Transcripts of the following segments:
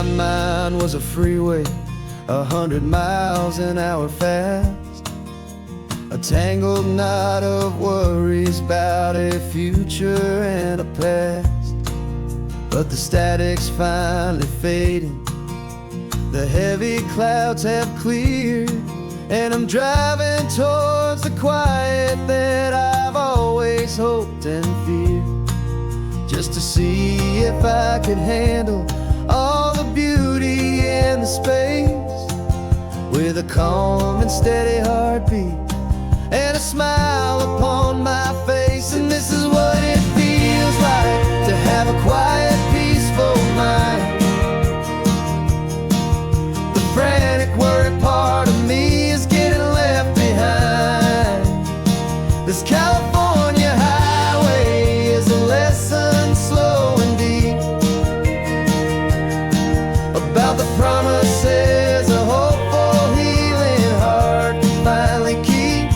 my mind was a freeway, 100 miles an hour fast. A tangled knot of worries about a future and a past. But the static's finally fading, the heavy clouds have cleared, and I'm driving towards the quiet that I've always hoped and feared. Just to see if I could handle all the beauty and the space, with a calm and steady heartbeat and a smile upon my face. And this is what it feels like to have a quiet, peaceful mind. The frantic, worried part of me is getting left behind. This California highway is a lesson slow and deep about the promises a hopeful, healing heart can finally keep.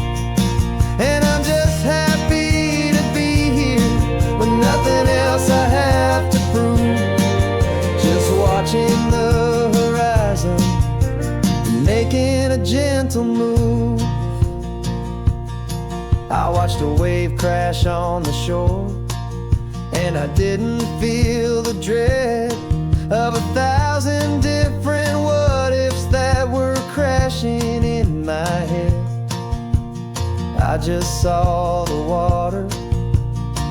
And I'm just happy to be here with nothing else I have to prove. Just watching the horizon, making a gentle move. I watched a wave crash on the shore, and I didn't feel the dread of 1,000 different what-ifs that were crashing in my head. I just saw the water,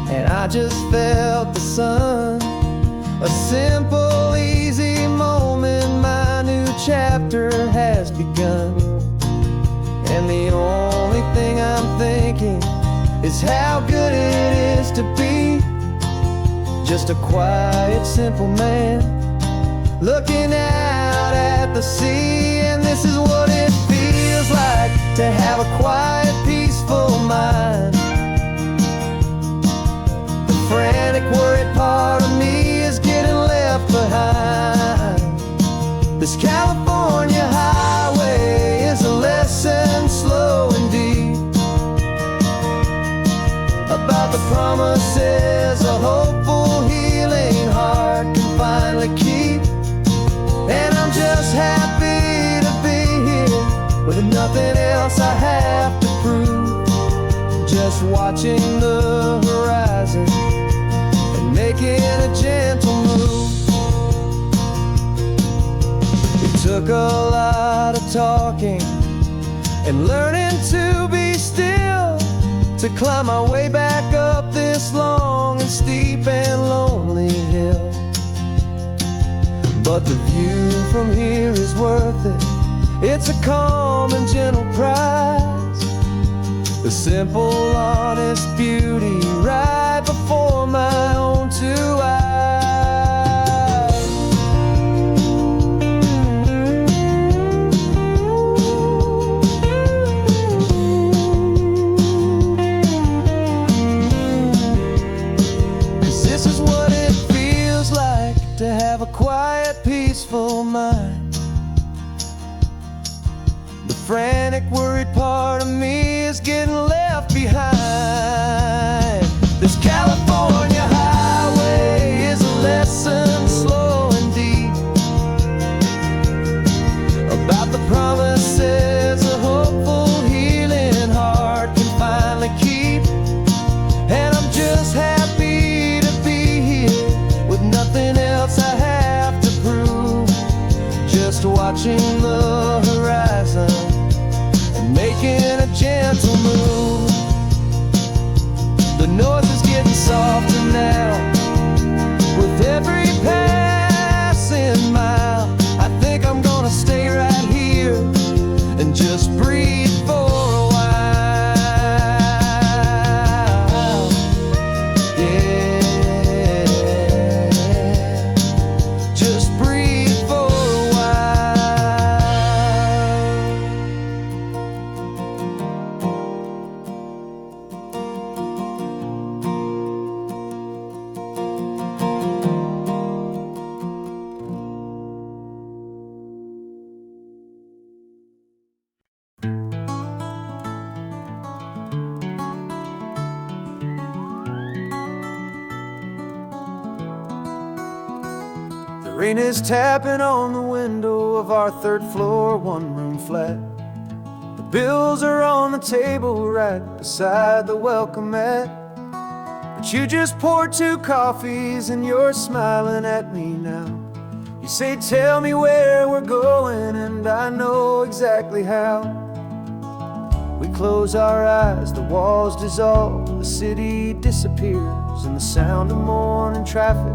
and I just felt the sun. A simple, easy moment, my new chapter has begun. And the only thing I'm thinking is how good it is to be just a quiet, simple man looking out at the sea. And this is what it feels like to have a quiet, peaceful mind. The frantic, worried part of me is getting left behind. This California highway is a lesson slow and deep about the promises a hopeful, healing heart can finally keep. And I'm just happy to be here with nothing else I have to prove. Just watching the horizon and making a gentle move. It took a lot of talking and learning to be still to climb my way back up this long and steep and lonely hill. But the view from here is worth it. It's a calm and gentle prize, the simple, honest beauty right before my own two eyes. This is what it feels like to have a quiet, peaceful mind. The frantic, worried part of me is getting left behind. This California highway is a lesson slow and deep about the promises a hopeful, healing heart can finally keep. And I'm just happy to be here with nothing else I have to prove. Just watching the horizon and making a gentle move. The noise is getting softer now with every passing mile. I think I'm gonna stay right here and just breathe for a while. Yeah, just breathe for a while. Rain is tapping on the window of our third floor, one-room flat. The bills are on the table right beside the welcome mat. But you just poured 2 coffees and you're smiling at me now. You say, tell me where we're going, and I know exactly how. We close our eyes, the walls dissolve, the city disappears, and the sound of morning traffic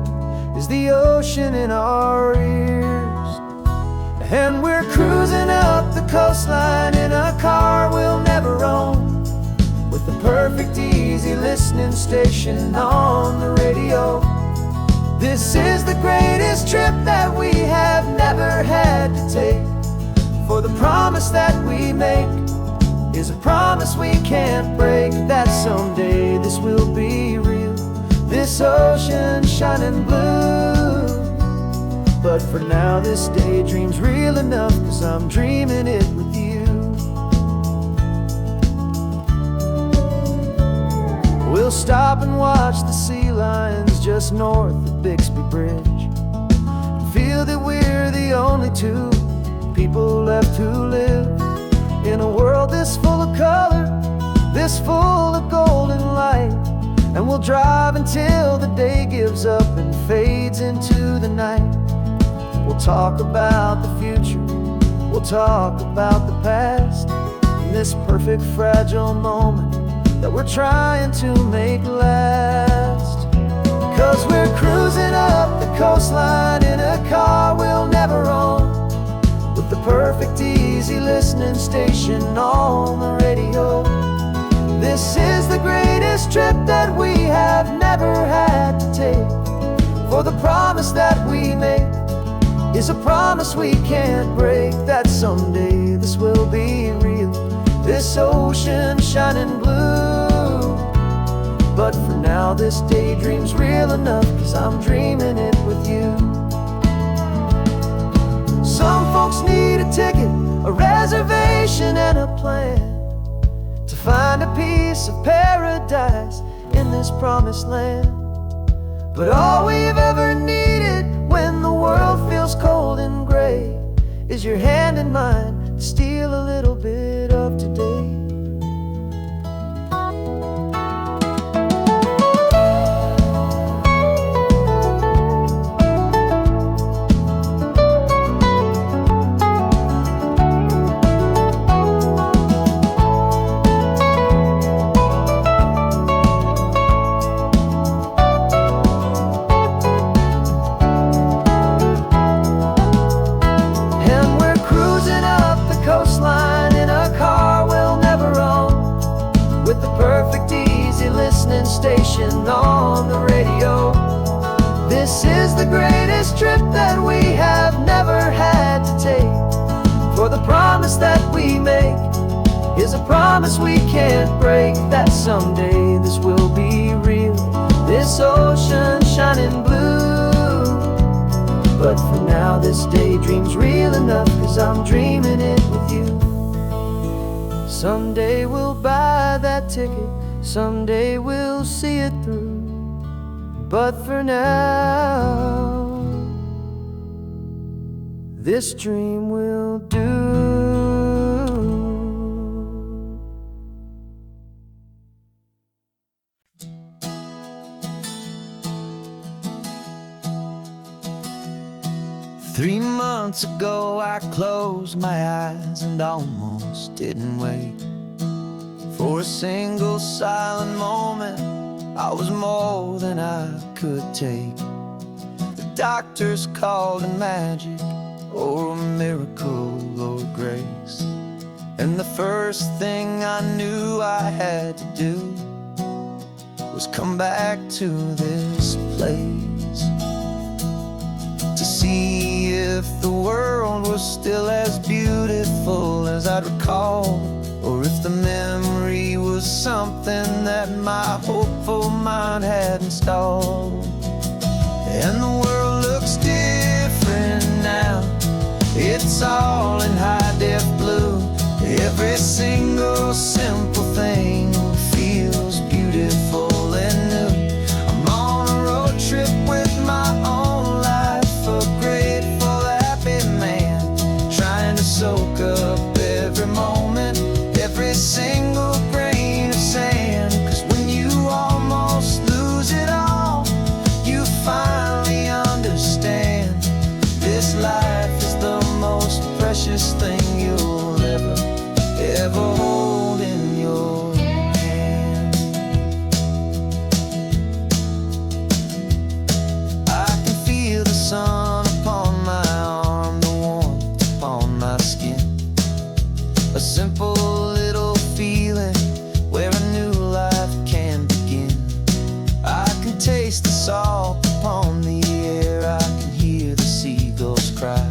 is the ocean in our ears. And we're cruising up the coastline in a car we'll never own, with the perfect easy listening station on the radio. This is the greatest trip that we have never had to take, for the promise that we make is a promise we can't break, that someday this will be real, this ocean shining blue. But for now this daydream's real enough, 'cause I'm dreaming it with you. We'll stop and watch the sea lions just north of Bixby Bridge, and feel that we're the only 2 people left who live in a world this full of color, this full of golden light. And we'll drive until the day gives up and fades into the night. We'll talk about the future, we'll talk about the past, in this perfect fragile moment that we're trying to make last. 'Cause we're cruising up the coastline in a car we'll never own, with the perfect easy listening station on the radio. This is the greatest trip that we have never had to take, for the promise that we make is a promise we can't break, that someday this will be real, this ocean shining blue. But for now this daydream's real enough, 'cause I'm dreaming it with you. Some folks need a ticket, a reservation and a plan, to find a piece of paradise in this promised land. But all we've ever needed when the world feels cold and gray is your hand in mine to steal a little bit of today. Station on the radio. This is the greatest trip that we have never had to take, for the promise that we make is a promise we can't break, that someday this will be real, this ocean shining blue. But for now this daydream's real enough, 'cause I'm dreaming it with you. Someday we'll buy that ticket, someday we'll see it through, but for now this dream will do. Three months ago I closed my eyes and almost didn't wake for a single silent moment. I was more than I could take. The doctors called it magic, or a miracle, or grace. And the first thing I knew I had to do was come back to this place, to see if the world was still as beautiful as I'd recall, or if the memory was something that my hopeful mind had installed. And the world looks different now, it's all in high-def blue. Every single simple thing feels beautiful and new. I'm on a road trip with my own life upgrade. precious thing you'll ever hold in your hand. I can feel the sun upon my arm, the warmth upon my skin. A simple little feeling where a new life can begin. I can taste the salt upon the air, I can hear the seagulls cry.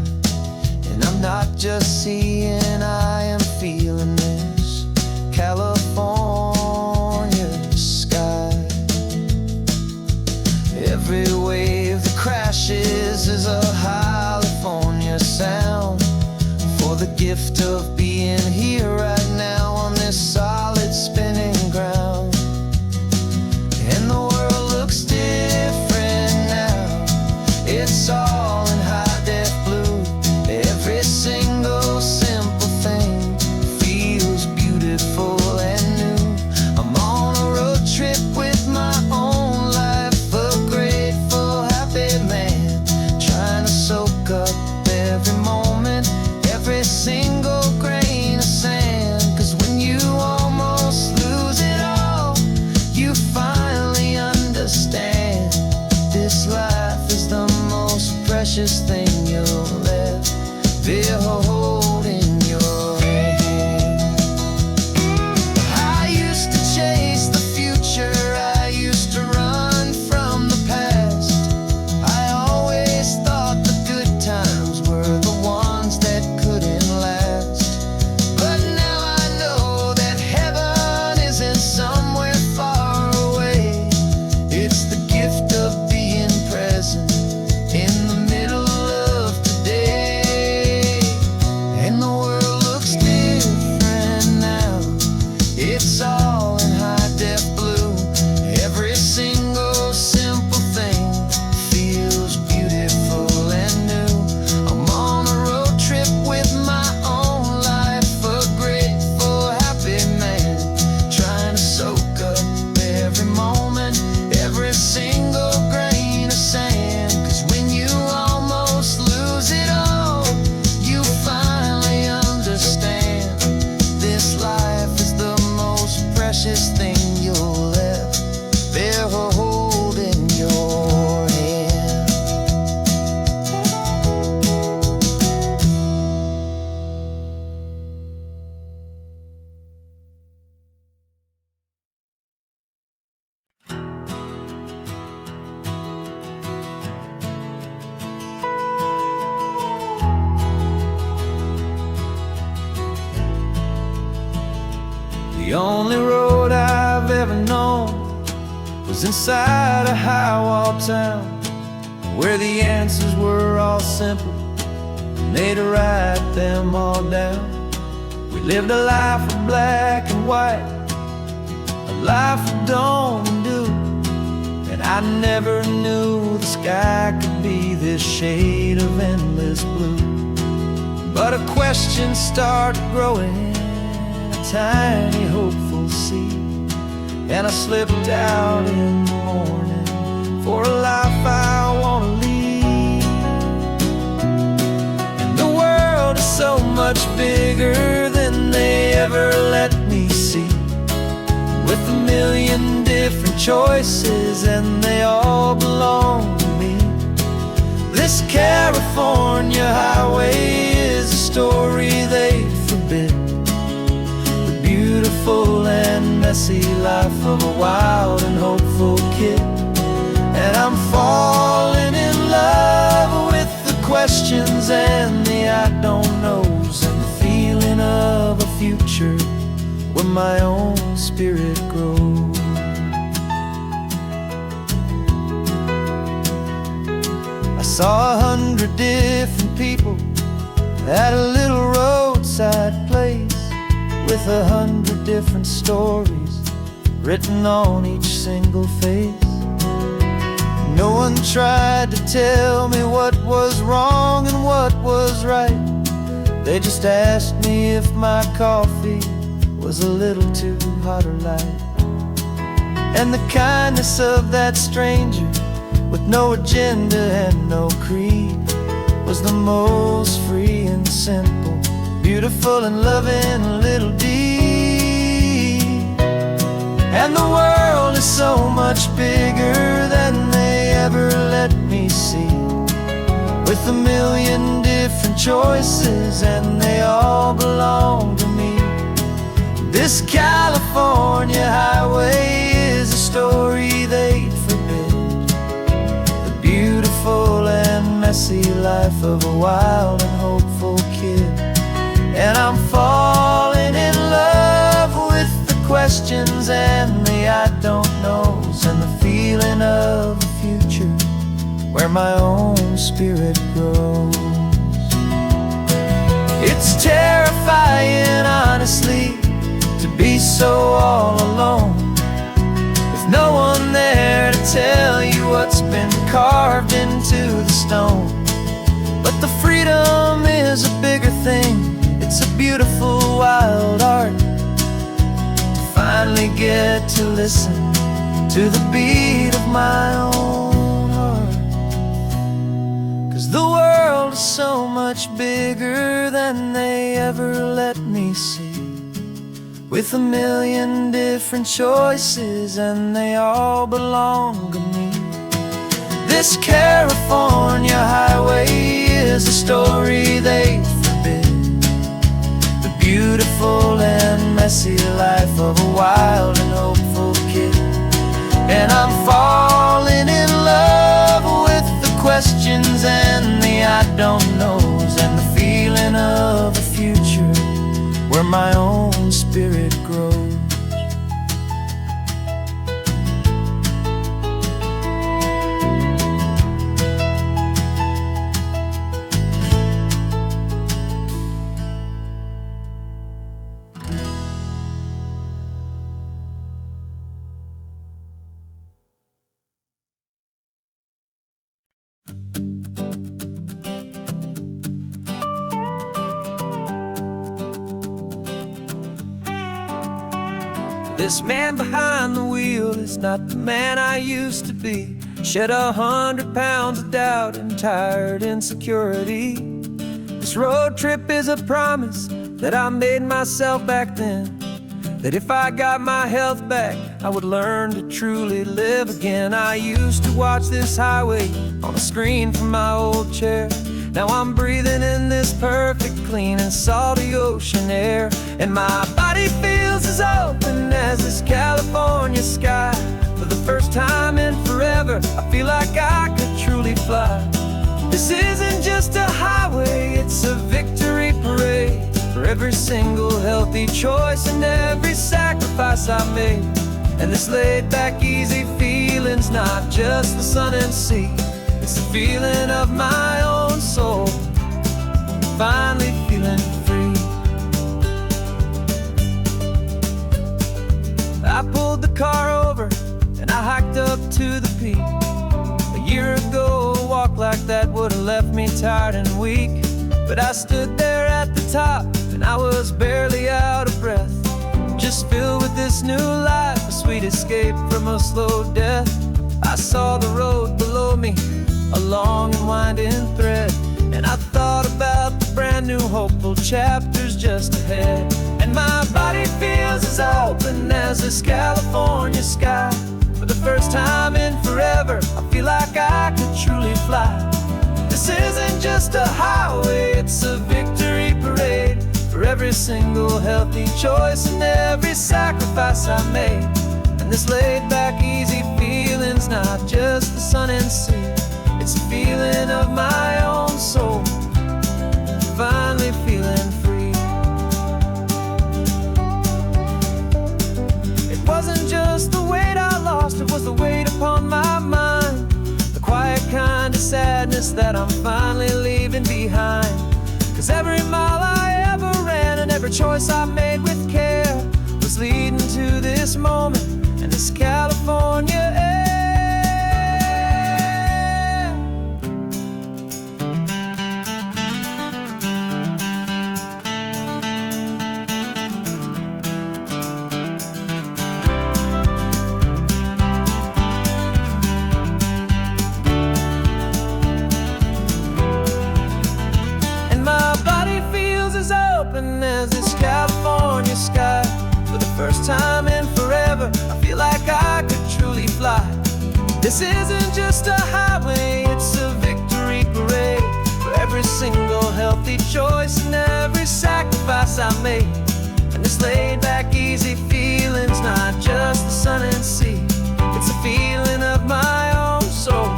And I'm not just seeing, I am feeling this California sky. Every wave that crashes is a California sound, for the gift of being here right now on this solid spinning ground. And the world looks different now, it's all in high-def blue. Every single simple thing feels beautiful and new. I'm on a road trip with my own life, a grateful, happy man, trying to soak up every moment, every single grain of sand. 'Cause when you almost lose it all, you finally understand this life is the most precious thing you'll ever hold in your hand. I used to chase the future, I used to run from the past. I always thought the good times were the ones that couldn't last. But now I know that heaven isn't somewhere far away. It's the gift of being present in the middle of today. And the world looks different now, it's all in high-def blue. Every single simple thing feels beautiful and new. I'm on a road trip with my own life, a grateful, happy man, trying to soak up every moment, every single grain of sand. 'Cause when you almost lose it all, you finally understand this life is the most precious thing you'll ever hold in your hand. The only road I've ever known was inside a high-wall town, where the answers were all simple and they'd write them all down. We lived a life of black and white, a life of dawn and dew, and I never knew the sky could be this shade of endless blue. But a question started growing, a tiny hopeful seed, and I slipped out in the morning for a life I want to lead. And the world is so much bigger than they ever let me see, with a million different choices and they all belong to me. This California highway is a story they forbid, the beautiful and messy life of a wild and hopeful kid. And I'm falling in love with the questions and the I don't knows, and the feeling of a future where my own spirit grows. I saw 100 different people at a little roadside place, with 100 different stories written on each single face. No one tried to tell me what was wrong and what was right. They just asked me if my coffee was a little too hot or light. And the kindness of that stranger, with no agenda and no creed, was the most free and simple beautiful and loving little deed. And the world is so much bigger than they ever let me see, with a million different choices and they all belong to me. This California highway is a story they'd forbid, the beautiful and messy life of a wild and hopeful kid. And I'm falling in love with the questions and the I don't knows, and the feeling of a future where my own spirit grows. It's terrifying, honestly, to be so all alone, with no one there to tell you what's been carved into the stone. But the freedom is a bigger thing. It's a beautiful wild art to finally get to listen to the beat of my own heart. 'Cause the world is so much bigger than they ever let me see, with a million different choices and they all belong to me. This California highway is a story they forbid, the beautiful and messy life of a wild and hopeful kid. And I'm falling in love with the questions and the I don't knows, and the feeling of a future where my own spirit grows. This man behind the wheel is not the man I used to be. Shed 100 pounds of doubt and tired insecurity. This road trip is a promise that I made myself back then, that if I got my health back, I would learn to truly live again. I used to watch this highway on a screen from my old chair. Now I'm breathing in this perfect, clean and salty ocean air, and my body feels as open as this California sky. For the first time in forever, I feel like I could truly fly. This isn't just a highway, it's a victory parade for every single healthy choice and every sacrifice I made. And this laid back, easy feeling's not just the sun and sea, it's the feeling of my own soul, finally feeling free. I pulled the car over and I hiked up to the peak. A year ago, a walk like that would have left me tired and weak. But I stood there at the top and I was barely out of breath, just filled with this new life, a sweet escape from a slow death. I saw the road below me, a long and winding thread, and I thought about the brand new hopeful chapters just ahead. And my body feels as open as this California sky. For the first time in forever, I feel like I could truly fly. This isn't just a highway, it's a victory parade for every single healthy choice and every sacrifice I made. And this laid back, easy feeling's not just the sun and sea, it's a feeling of my own soul, finally feeling free. It wasn't just the weight I lost, it was the weight upon my mind, the quiet kind of sadness that I'm finally leaving behind. 'Cause every mile I ever ran and every choice I made with care was leading to this moment and this California air. This isn't just a highway, it's a victory parade for every single healthy choice and every sacrifice I made. And this laid back, easy feeling's not just the sun and sea, it's a feeling of my own soul,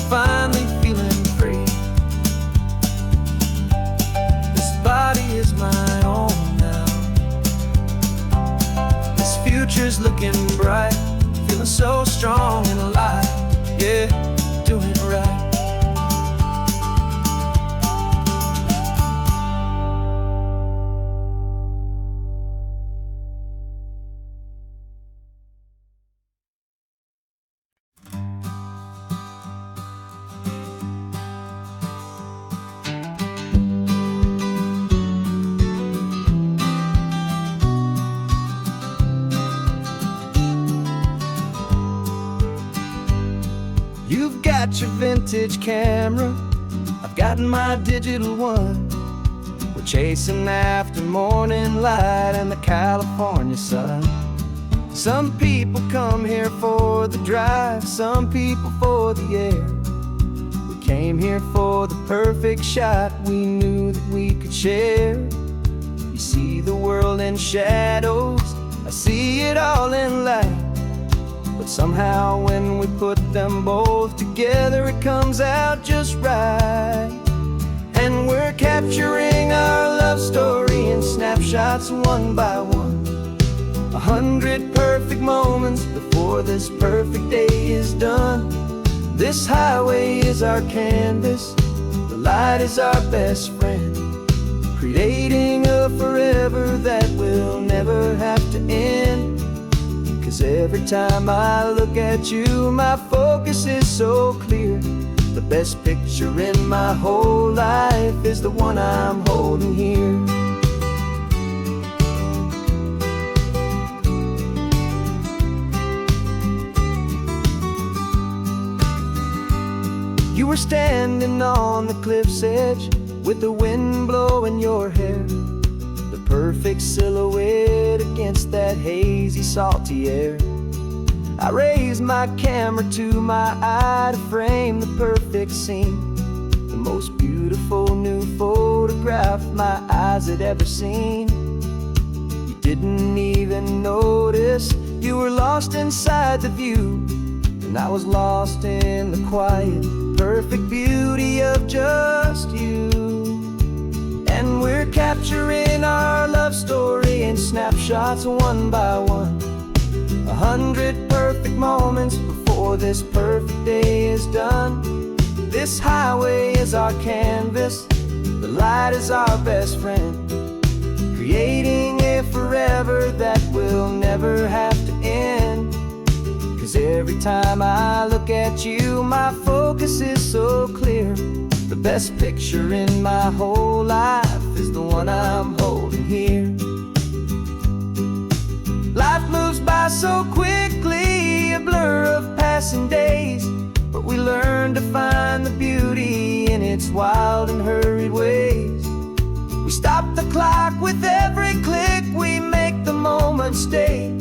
finally feeling free. This body is my own now. This future's looking bright, feeling so strong and alive, yeah, doing it right. You've got your vintage camera, I've got my digital one. We're chasing after morning light and the California sun. Some people come here for the drive, some people for the air. We came here for the perfect shot we knew that we could share. You see the world in shadows, I see it all in light. But somehow when we put them both together, it comes out just right. And we're capturing our love story in snapshots one by one. 100 perfect moments before this perfect day is done. This highway is our canvas, the light is our best friend, creating a forever that will never have to end. 'Cause every time I look at you, my focus is so clear. The best picture in my whole life is the one I'm holding here. You were standing on the cliff's edge with the wind blowing your hair, the perfect silhouette against that hazy, salty air. I raised my camera to my eye to frame the perfect scene, the most beautiful new photograph my eyes had ever seen. You didn't even notice, you were lost inside the view, and I was lost in the quiet, perfect beauty of just you. And we're capturing our love story in snapshots one by one. 100 perfect moments before this perfect day is done. This highway is our canvas, the light is our best friend, creating a forever that will never have to end. 'Cause every time I look at you, my focus is so clear. The best picture in my whole life is the one I'm holding here. Life moves by so quickly, a blur of passing days, but we learn to find the beauty in its wild and hurried ways. We stop the clock with every click, we make the moment stay,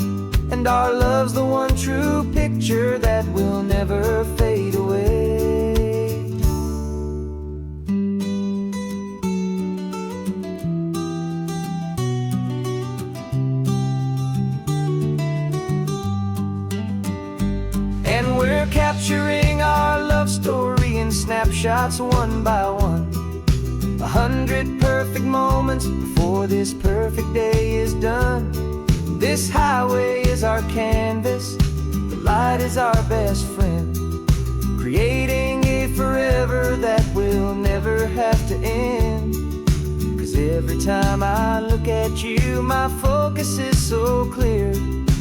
and our love's the one true picture that will never fade away. And we're capturing our love story in snapshots one by one. 100 perfect moments before this perfect day is done. This highway is our canvas, the light is our best friend, creating a forever that will never have to end. 'Cause every time I look at you, my focus is so clear.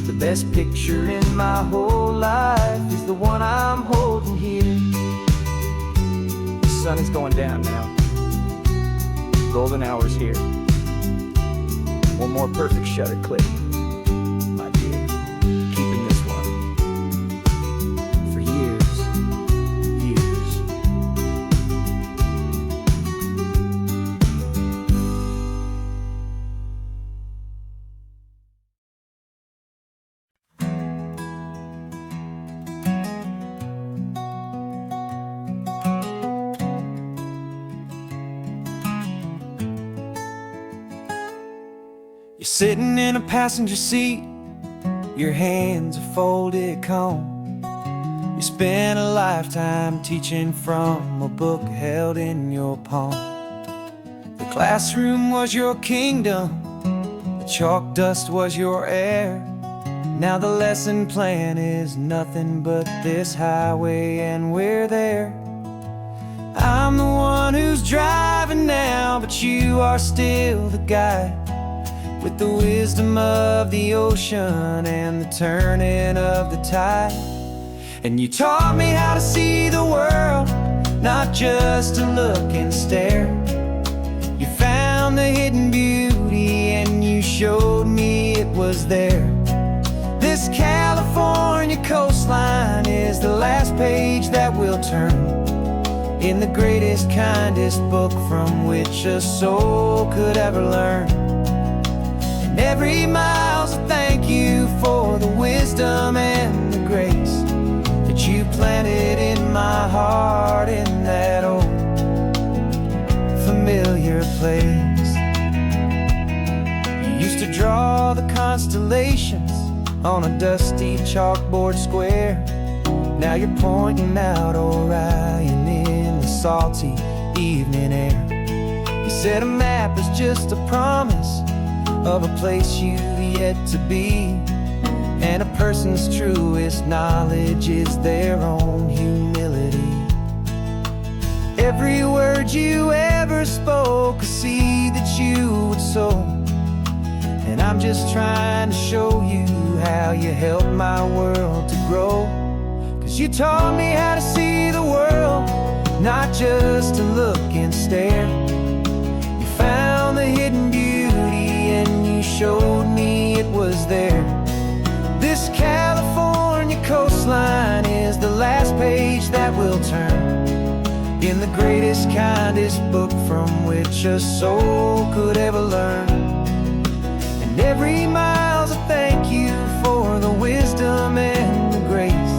The best picture in my whole life is the one I'm holding here. The sun is going down now. Golden hour's here. One more perfect shutter click, my dear. Keeping this one for years, years. You're sitting in a passenger seat, your hands are folded calm. You spent a lifetime teaching from a book held in your palm. The classroom was your kingdom, the chalk dust was your air. Now the lesson plan is nothing but this highway and we're there. I'm the one who's driving now, but you are still the guide, with the wisdom of the ocean and the turning of the tide. And you taught me how to see the world, not just to look and stare. You found the hidden beauty and you showed me it was there. This California coastline is the last page that we'll turn in the greatest, kindest book from which a soul could ever learn. And every mile's a thank you for the wisdom and the grace that you planted in my heart in that old familiar place. You used to draw the constellations on a dusty chalkboard square. Now you're pointing out Orion in the salty evening air. You said a map is just a promise of a place you've yet to be, and a person's truest knowledge is their own humility. Every word you ever spoke, a seed that you would sow, and I'm just trying to show you how you helped my world to grow. 'Cause you taught me how to see the world, not just to look and stare. You found the hidden beauty and you showed me it was there. This California coastline is the last page that we'll turn in the greatest, kindest book from which a soul could ever learn. And every mile's a thank you for the wisdom and the grace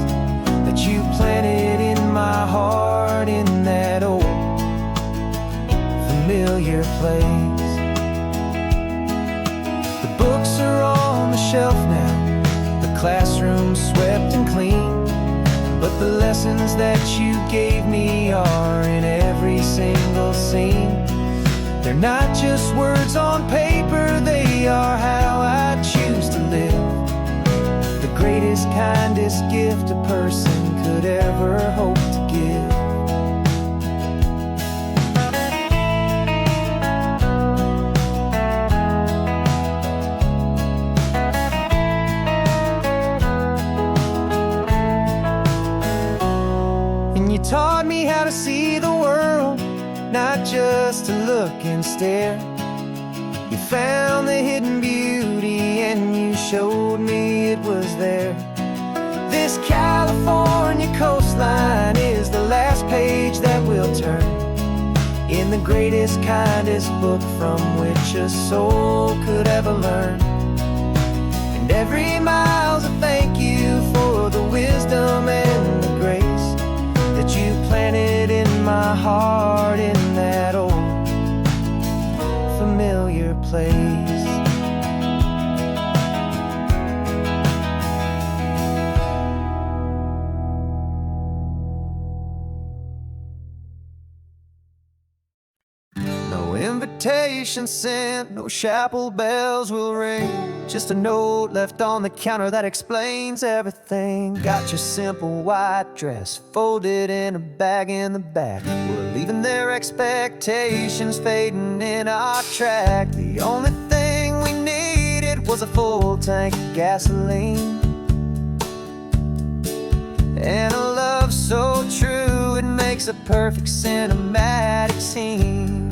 that you planted in my heart in that old familiar place. The books are on the shelf now, classroom swept and clean, but the lessons that you gave me are in every single scene. They're not just words on paper, they are how I choose to live. The greatest, kindest gift a person could ever hope to give. Taught me how to see the world, not just to look and stare. You found the hidden beauty and you showed me it was there. This California coastline is the last page that we'll turn in the greatest, kindest book from which a soul could ever learn. And every mile's a thank you for the wisdom and the grace that you planted in my heart in that old familiar place. No invitation sent, no chapel bells will ring, just a note left on the counter that explains everything. Got your simple white dress folded in a bag in the back. We're leaving their expectations fading in our track. The only thing we needed was a full tank of gasoline, and a love so true it makes a perfect cinematic scene.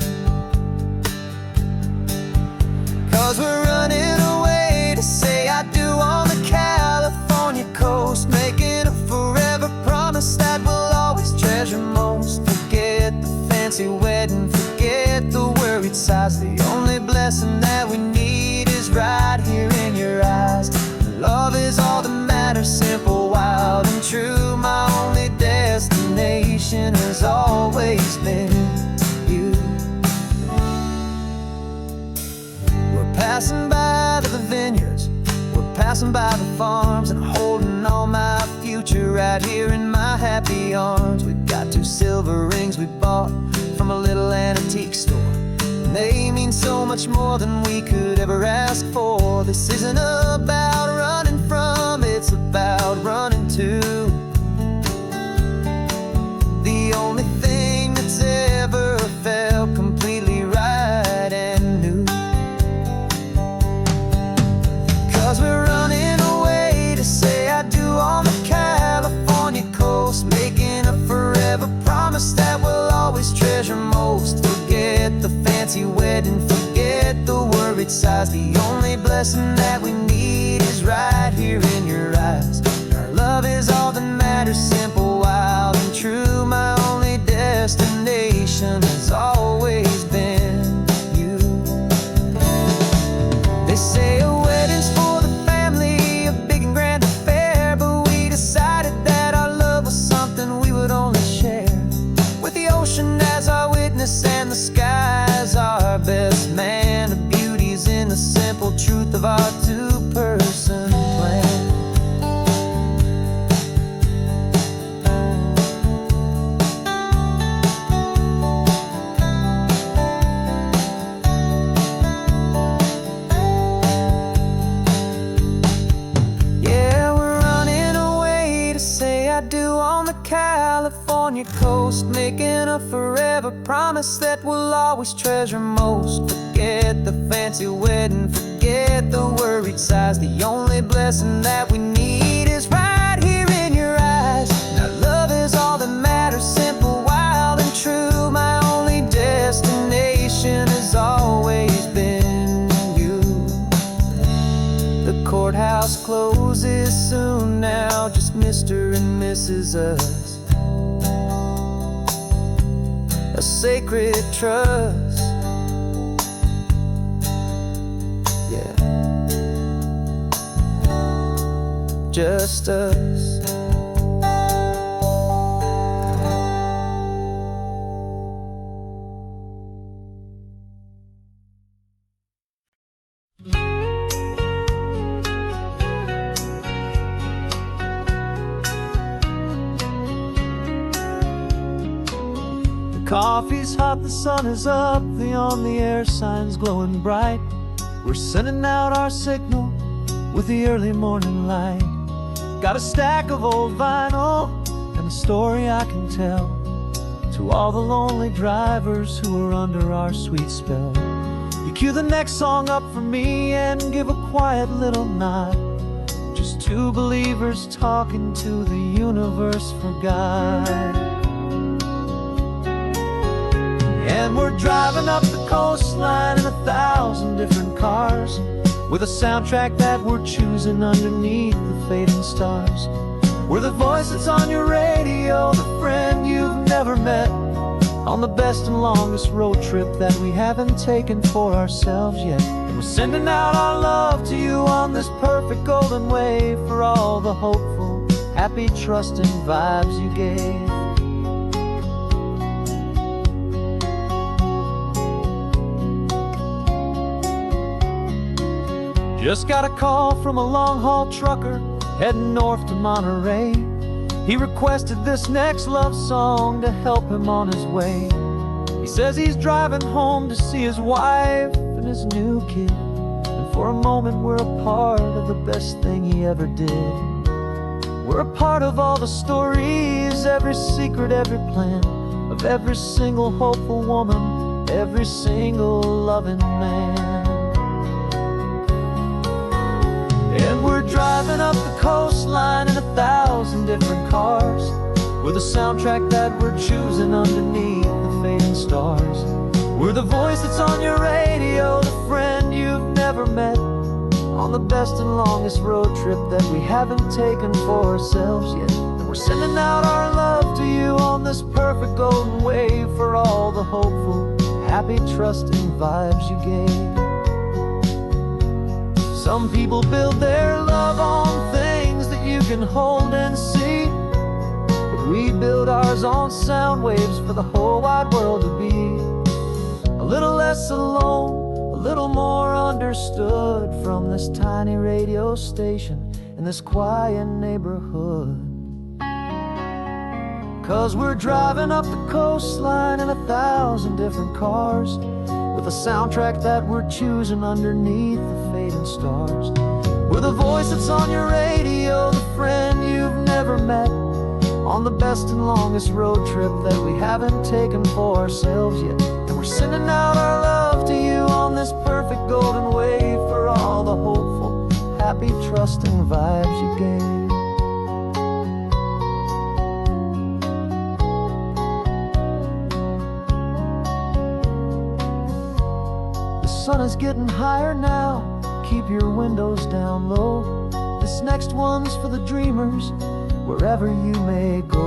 'Cause we're running away to say I do on the California coast, making a forever promise that we'll always treasure most. Forget the fancy wedding, forget the worried sighs. The only blessing that we need is right here in your eyes. Love is all that matters, simple, wild, and true. My only destination has always been you. We're passing by passing by the farms and holding all my future right here in my happy arms. We've got 2 silver rings we bought from a little antique store, and they mean so much more than we could ever ask for. This isn't about running from, it's about running to. The only thing that's ever felt completely right and new. 'Cause we're running away to say I do on the California coast, making a forever promise that we'll always treasure most. Forget the fancy wedding, forget the worried sighs. The only blessing that we need is right here in your eyes. Our love is all that matters, simple, wild, and true. My only destination has always been you. They say a wedding's for the family, a big and grand affair, but we decided that our love was something we would only share with the ocean as our witness and the sky as our best man. The beauty's in the simple truth of our 2-person plan. I do on the California coast, making a forever promise that we'll always treasure most. Forget the fancy wedding, forget the worried sighs. The only blessing that we need is right here in your eyes. Now love is all that matters, simple, wild, and true. My only destination has always been you. The courthouse closes soon now, just Mr. and Mrs. Us, a sacred trust. Yeah, just us. Coffee's hot, the sun is up, the on-the-air sign's glowing bright. We're sending out our signal with the early morning light. Got a stack of old vinyl and a story I can tell to all the lonely drivers who are under our sweet spell. You cue the next song up for me and give a quiet little nod. Just 2 believers talking to the universe for God. And we're driving up the coastline in 1,000 different cars, with a soundtrack that we're choosing underneath the fading stars. We're the voice that's on your radio, the friend you've never met, on the best and longest road trip that we haven't taken for ourselves yet. And we're sending out our love to you on this perfect golden wave, for all the hopeful, happy, trusting vibes you gave. Just got a call from a long-haul trucker heading north to Monterey. He requested this next love song to help him on his way. He says he's driving home to see his wife and his new kid, and for a moment we're a part of the best thing he ever did. We're a part of all the stories, every secret, every plan, of every single hopeful woman, every single loving man. And we're driving up the coastline in 1,000 different cars, with a soundtrack that we're choosing underneath the fading stars. We're the voice that's on your radio, the friend you've never met, on the best and longest road trip that we haven't taken for ourselves yet. And we're sending out our love to you on this perfect golden wave, for all the hopeful, happy, trusting vibes you gave. Some people build their love on things that you can hold and see, but we build ours on sound waves for the whole wide world to be a little less alone, a little more understood from this tiny radio station in this quiet neighborhood. 'Cause we're driving up the coastline in 1,000 different cars, with a soundtrack that we're choosing underneath the fading stars. We're the voice that's on your radio, the friend you've never met, on the best and longest road trip that we haven't taken for ourselves yet. And we're sending out our love to you on this perfect golden wave, for all the hopeful, happy, trusting vibes you gave. The sun is getting higher now, keep your windows down low. This next one's for the dreamers, wherever you may go.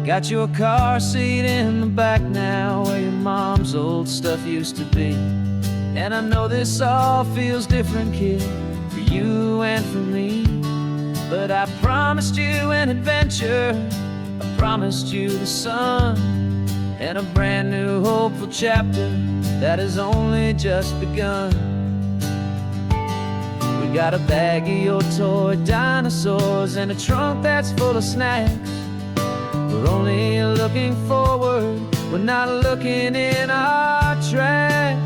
Got your car seat in the back now, where your mom's old stuff used to be. And I know this all feels different, kid, for you and for me. But I promised you an adventure, I promised you the sun, and a brand new hopeful chapter that has only just begun. We got a bag of your toy dinosaurs and a trunk that's full of snacks. We're only looking forward, we're not looking in our tracks.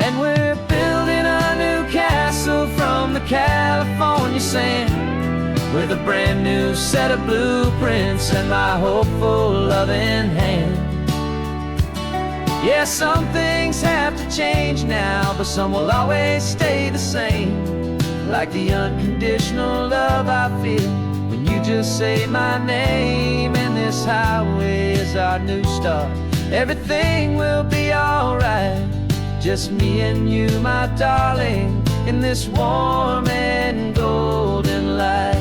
And we're building a new castle from the California sand, with a brand new set of blueprints and my hopeful loving hand. Yeah, some things have to change now, but some will always stay the same. Like the unconditional love I feel when you just say my name. And this highway is our new start, everything will be alright. Just me and you, my darling, in this warm and golden light.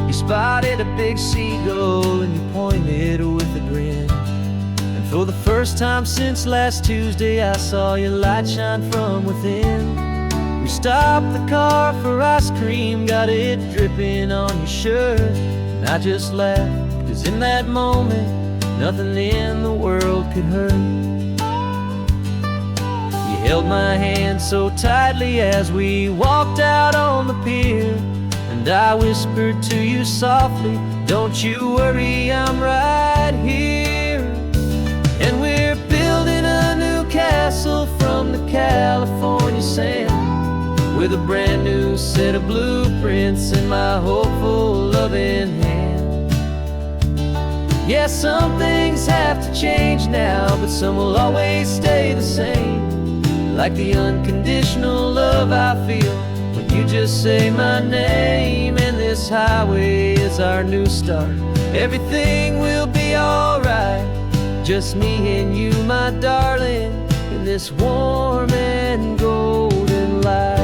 You spotted a big seagull and you pointed with a grin. And for the first time since last Tuesday, I saw your light shine from within. We stopped the car for ice cream, got it dripping on your shirt. And I just laughed, 'cause in that moment, nothing in the world could hurt. You held my hand so tightly as we walked out on the pier, and I whispered to you softly, don't you worry, I'm right here. And we're building a new castle from the California sand, with a brand new set of blueprints in my hopeful loving hand. Yeah, some things have to change now, but some will always stay the same. Like the unconditional love I feel when you just say my name. And this highway is our new start, everything will be alright. Just me and you, my darling, in this warm and golden light.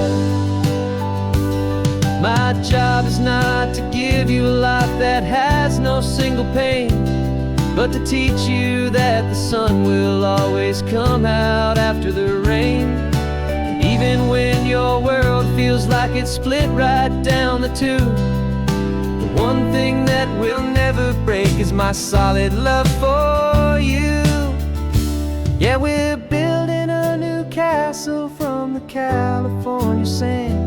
My job is not to give you a life that has no single pain, but to teach you that the sun will always come out after the rain. And even when your world feels like it's split right down the two, the one thing that will never break is my solid love for you. Yeah, we're building a new castle from the California sand,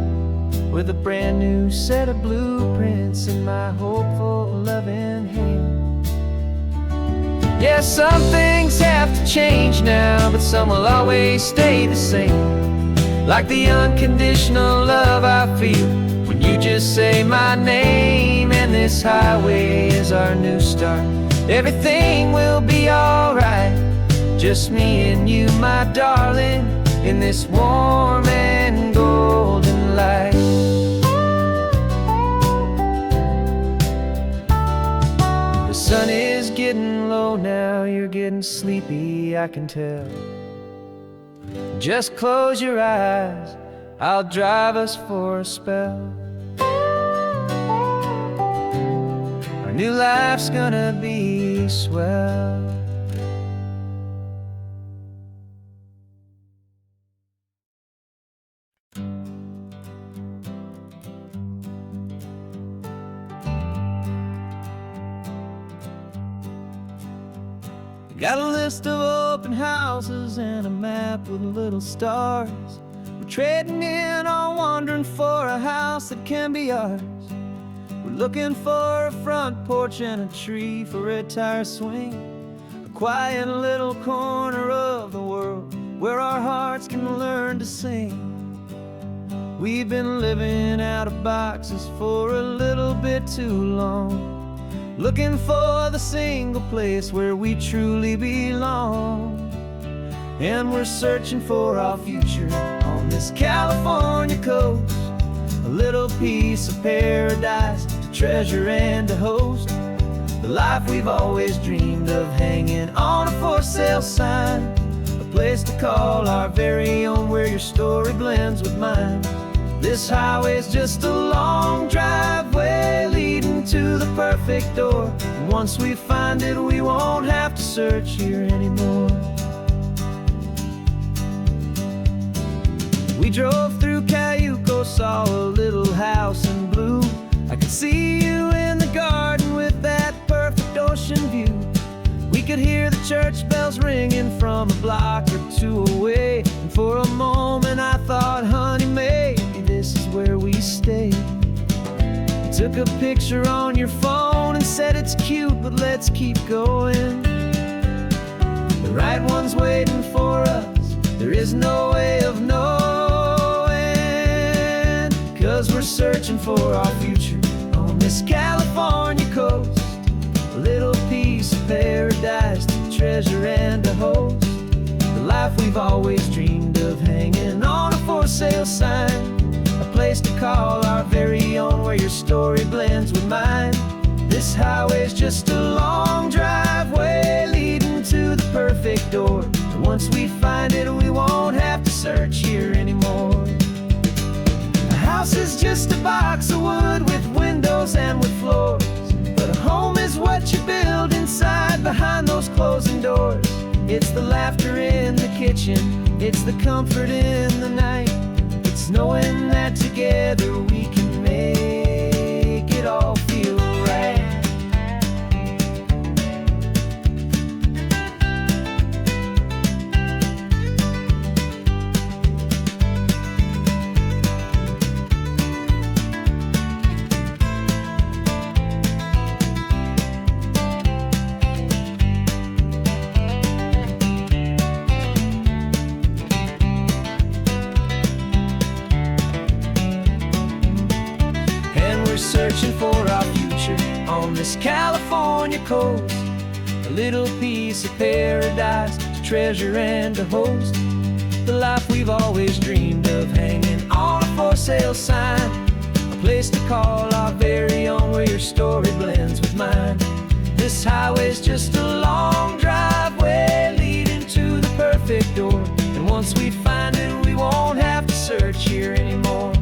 with a brand new set of blueprints in my hopeful loving hand. Yeah, some things have to change now, but some will always stay the same. Like the unconditional love I feel when you just say my name. And this highway is our new start, everything will be alright. Just me and you, my darling, in this warm and golden light. The sun is getting low now, you're getting sleepy, I can tell. Just close your eyes, I'll drive us for a spell. new life's gonna be swell. Got a list of open houses and a map with little stars. We're trading in or wandering for a house that can be ours. We're looking for a front porch and a tree for a tire swing, a quiet little corner of the world where our hearts can learn to sing. We've been living out of boxes for a little bit too long, looking for the single place where we truly belong. And we're searching for our future on this California coast, a little piece of paradise to treasure and to host, the life we've always dreamed of, hanging on a for sale sign, a place to call our very own where your story blends with mine. This highway's just a long driveway leading to the perfect door, and once we find it we won't have to search here anymore. We drove through Cayuco, saw a little house in blue. I could see you in the garden with that perfect ocean view. We could hear the church bells ringing from a block or two away, and for a moment I thought, honey, maybe this is where we stay. You took a picture on your phone and said it's cute, but let's keep going. The right one's waiting for us, there is no way of knowing, 'cause we're searching for our future on this California coast, a little piece of paradise to treasure and to host, the life we've always dreamed of, hanging on a for sale sign, a place to call our very own where your story blends with mine. This highway's just a long driveway leading to the perfect door, and once we find it we won't have to search here anymore. A house is just a box of wood with windows and with floors, but a home is what you build inside behind those closing doors. It's the laughter in the kitchen, it's the comfort in the night, it's knowing that together we can make it all feel right. Searching for our future on this California coast, a little piece of paradise to treasure and to host, the life we've always dreamed of, hanging on a for sale sign, a place to call our very own where your story blends with mine. This highway's just a long driveway leading to the perfect door, and once we find it we won't have to search here anymore.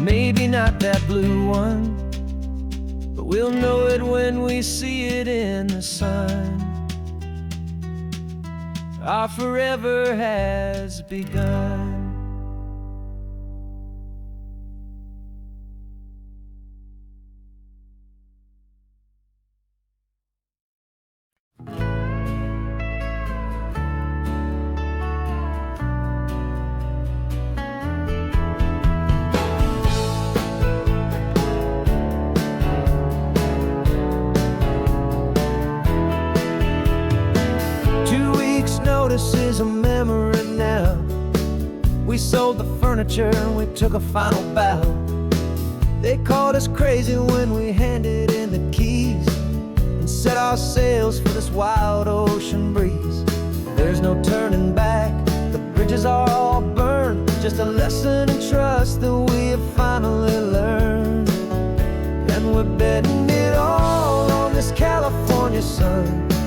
Maybe not that blue one, but we'll know it when we see it in the sun. Our forever has begun. This is a memory now. We sold the furniture and we took a final bow. They called us crazy when we handed in the keys and set our sails for this wild ocean breeze. There's no turning back, the bridges are all burned, just a lesson in trust that we have finally learned. And we're betting it all on this California sun,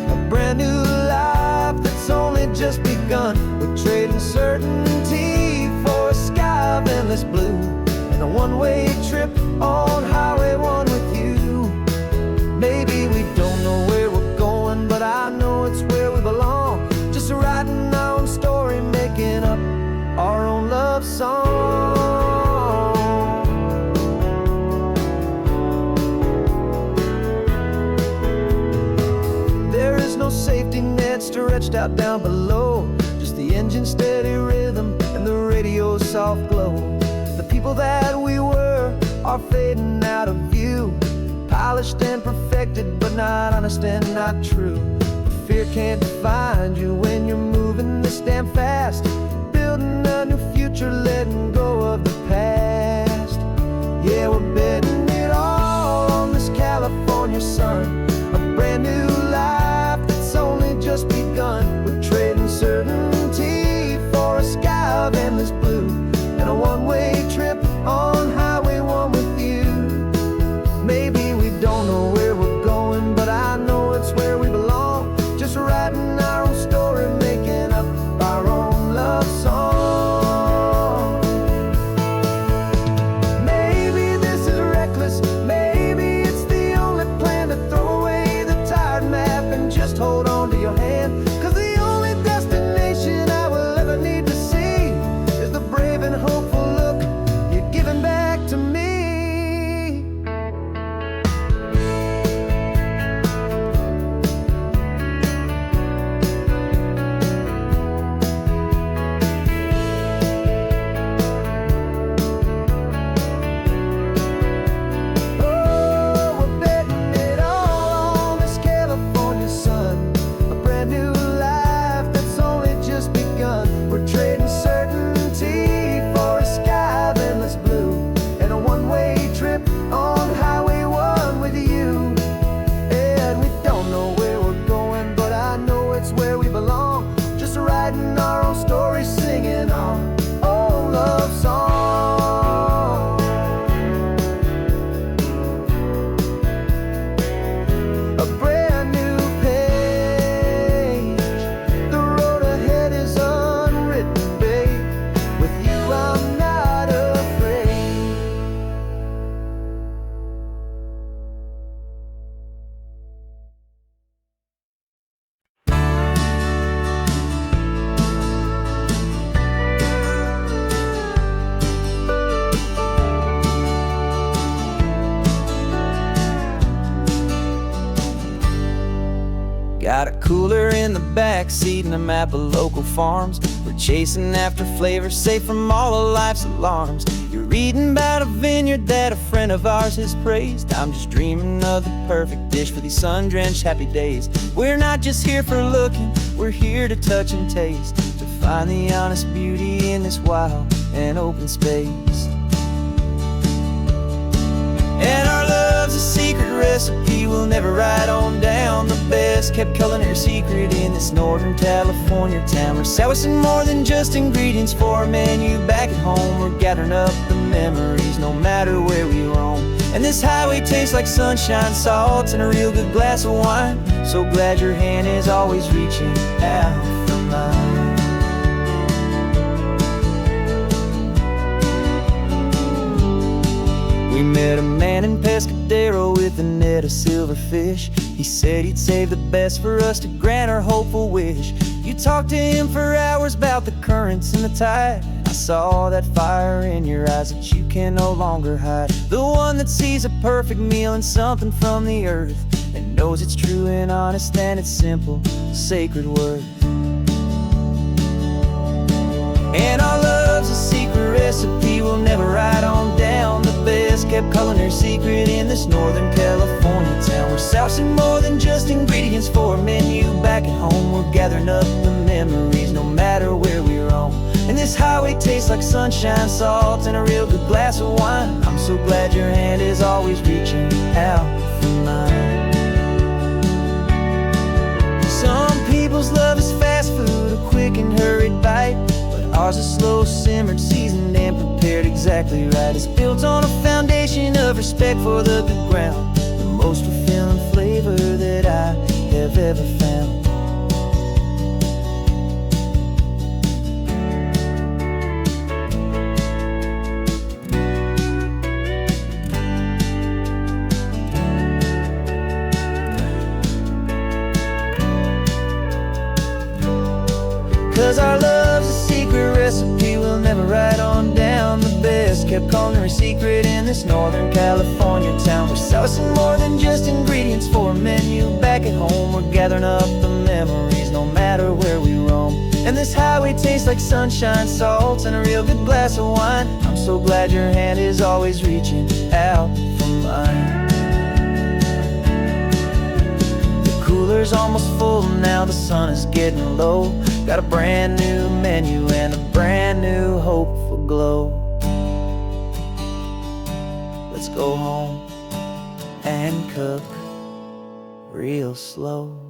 a brand new life that's only just begun. We're trading certainty for a sky of endless blue and a one-way trip on Highway 1. out down below. Just the engine's steady rhythm and the radio's soft glow. The people that we were are fading out of view, polished and perfected, but not honest and not true. Fear can't define you when you're moving this damn fast, building a new future, letting go of the past. Yeah, we're betting it all on this California sun, a brand new life that's only just begun. We're trading certainty for a sky of endless blue, and a one-way trip on Highway 1 with you. Maybe we don't know where we're going, but I know it's where we belong. Just writing our own story, making up our own love song. Maybe this is reckless, maybe it's the only plan to throw away the tired map and just hold on to your hand. 'Cause the only destination I will ever need to see is the brave and hopeful look you're giving back to me. Singing our own love song. A brand new page, the road ahead is unwritten, babe. With you I'm not afraid. Got a cooler in the back seat and a map of local farms. We're chasing after flavor safe from all of life's alarms. You're reading about a vineyard that a friend of ours has praised. I'm just dreaming of the perfect dish for these sun-drenched happy days. We're not just here for looking, we're here to touch and taste, to find the honest beauty in this wild and open space. And our love's a secret recipe we'll never write on down. The best kept culinary secret in this Northern California town. We're sourcing more than just ingredients for a menu back at home. We're gathering up the memories no matter where we roam. And this highway tastes like sunshine, salt, and a real good glass of wine. So glad your hand is always reaching out for mine. We met a man in Pescadero with a net of silverfish. He said he'd save the best for us to grant our hopeful wish. You talked to him for hours about the currents and the tide. I saw that fire in your eyes that you can no longer hide. The one that sees a perfect meal in something from the earth, and knows it's true and honest and it's simple, sacred worth. And our love's a secret recipe we'll never write on down. The best kept culinary secret in this Northern California town. We're sourcing more than just ingredients for a menu back at home. We're gathering up the memories no matter where we roam. And this highway tastes like sunshine, salt, and a real good glass of wine. I'm so glad your hand is always reaching out for mine. Some people's love is fast food, a quick and hurried bite. Ours is slow simmered, seasoned and prepared exactly right. It's built on a foundation of respect for the good ground, the most fulfilling flavor that I have ever found. 'Cause our love's a secret recipe we'll never write on down. The best kept culinary secret in this Northern California town. We're saucing more than just ingredients for a menu. Back at home, we're gathering up the memories, no matter where we roam. And this highway tastes like sunshine, salt, and a real good glass of wine. I'm so glad your hand is always reaching out for mine. The cooler's almost full now, the sun is getting low. Got a brand new menu and a brand new hopeful glow. Let's go home and cook real slow.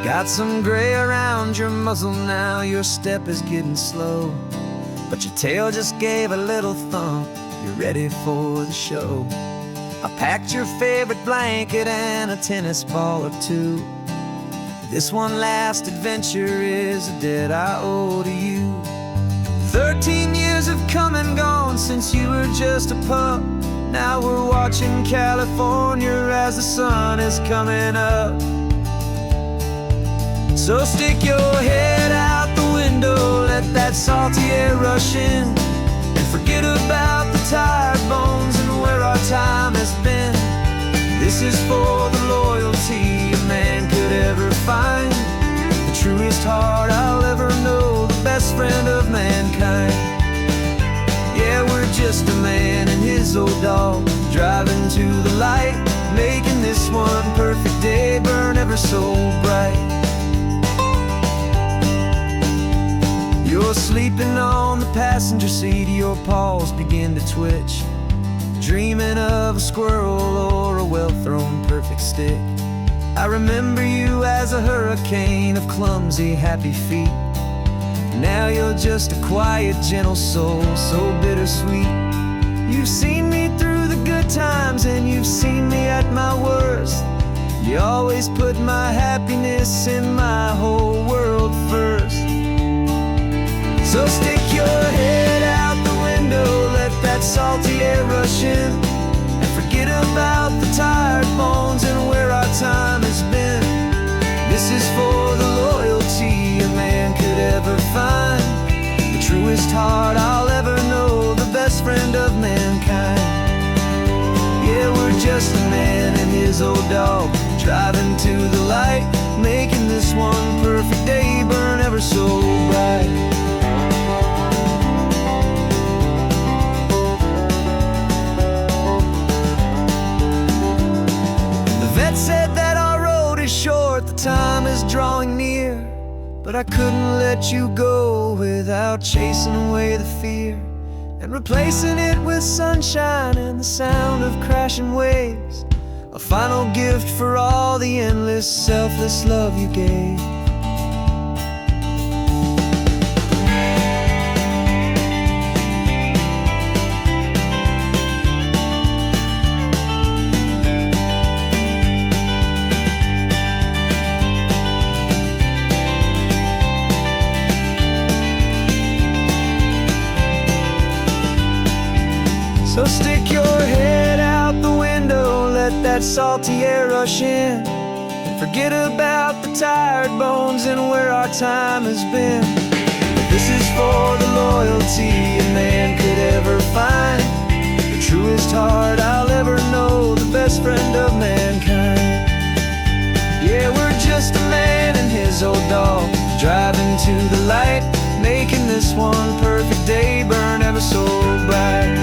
Got some gray around your muzzle now, your step is getting slow, but your tail just gave a little thump, you're ready for the show. I packed your favorite blanket and a tennis ball or two. This one last adventure is a debt I owe to you. 13 years have come and gone since you were just a pup. Now we're watching California as the sun is coming up. So stick your head out the window, let that salty air rush in, and forget about the tired bones and where our time has been. This is for the loyalty a man could ever find, the truest heart I'll ever know, the best friend of mankind. Yeah, we're just a man and his old dog, driving to the light, making this one perfect day burn ever so bright. You're sleeping on the passenger seat, your paws begin to twitch, dreaming of a squirrel or a well-thrown perfect stick. I remember you as a hurricane of clumsy, happy feet. Now you're just a quiet, gentle soul, so bittersweet. You've seen me through the good times and you've seen me at my worst. You always put my happiness in my whole world first. So stick your head out the window, let that salty air rush in, and forget about the tired bones and where our time has been. This is for the loyalty a man could ever find, the truest heart I'll ever know, the best friend of mankind. Yeah, we're just a man and his old dog, driving to the light, making this one perfect day burn ever so bright. Said that our road is short, the time is drawing near, but I couldn't let you go without chasing away the fear and replacing it with sunshine and the sound of crashing waves, a final gift for all the endless, selfless love you gave. So stick your head out the window, let that salty air rush in, and forget about the tired bones and where our time has been. This is for the loyalty a man could ever find, the truest heart I'll ever know, the best friend of mankind. Yeah, we're just a man and his old dog, driving to the light, making this one perfect day burn ever so bright.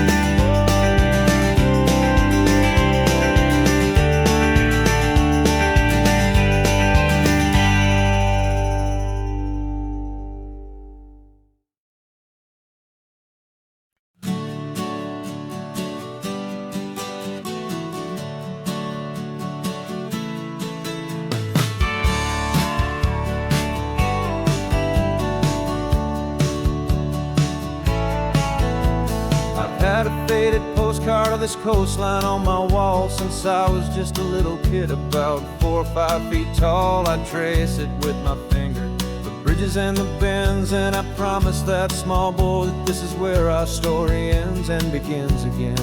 Had a faded postcard of this coastline on my wall since I was just a little kid, about 4 or 5 feet tall. I trace it with my finger, the bridges bridges and the bends, and I promised that small boy that this is where our story ends and begins again.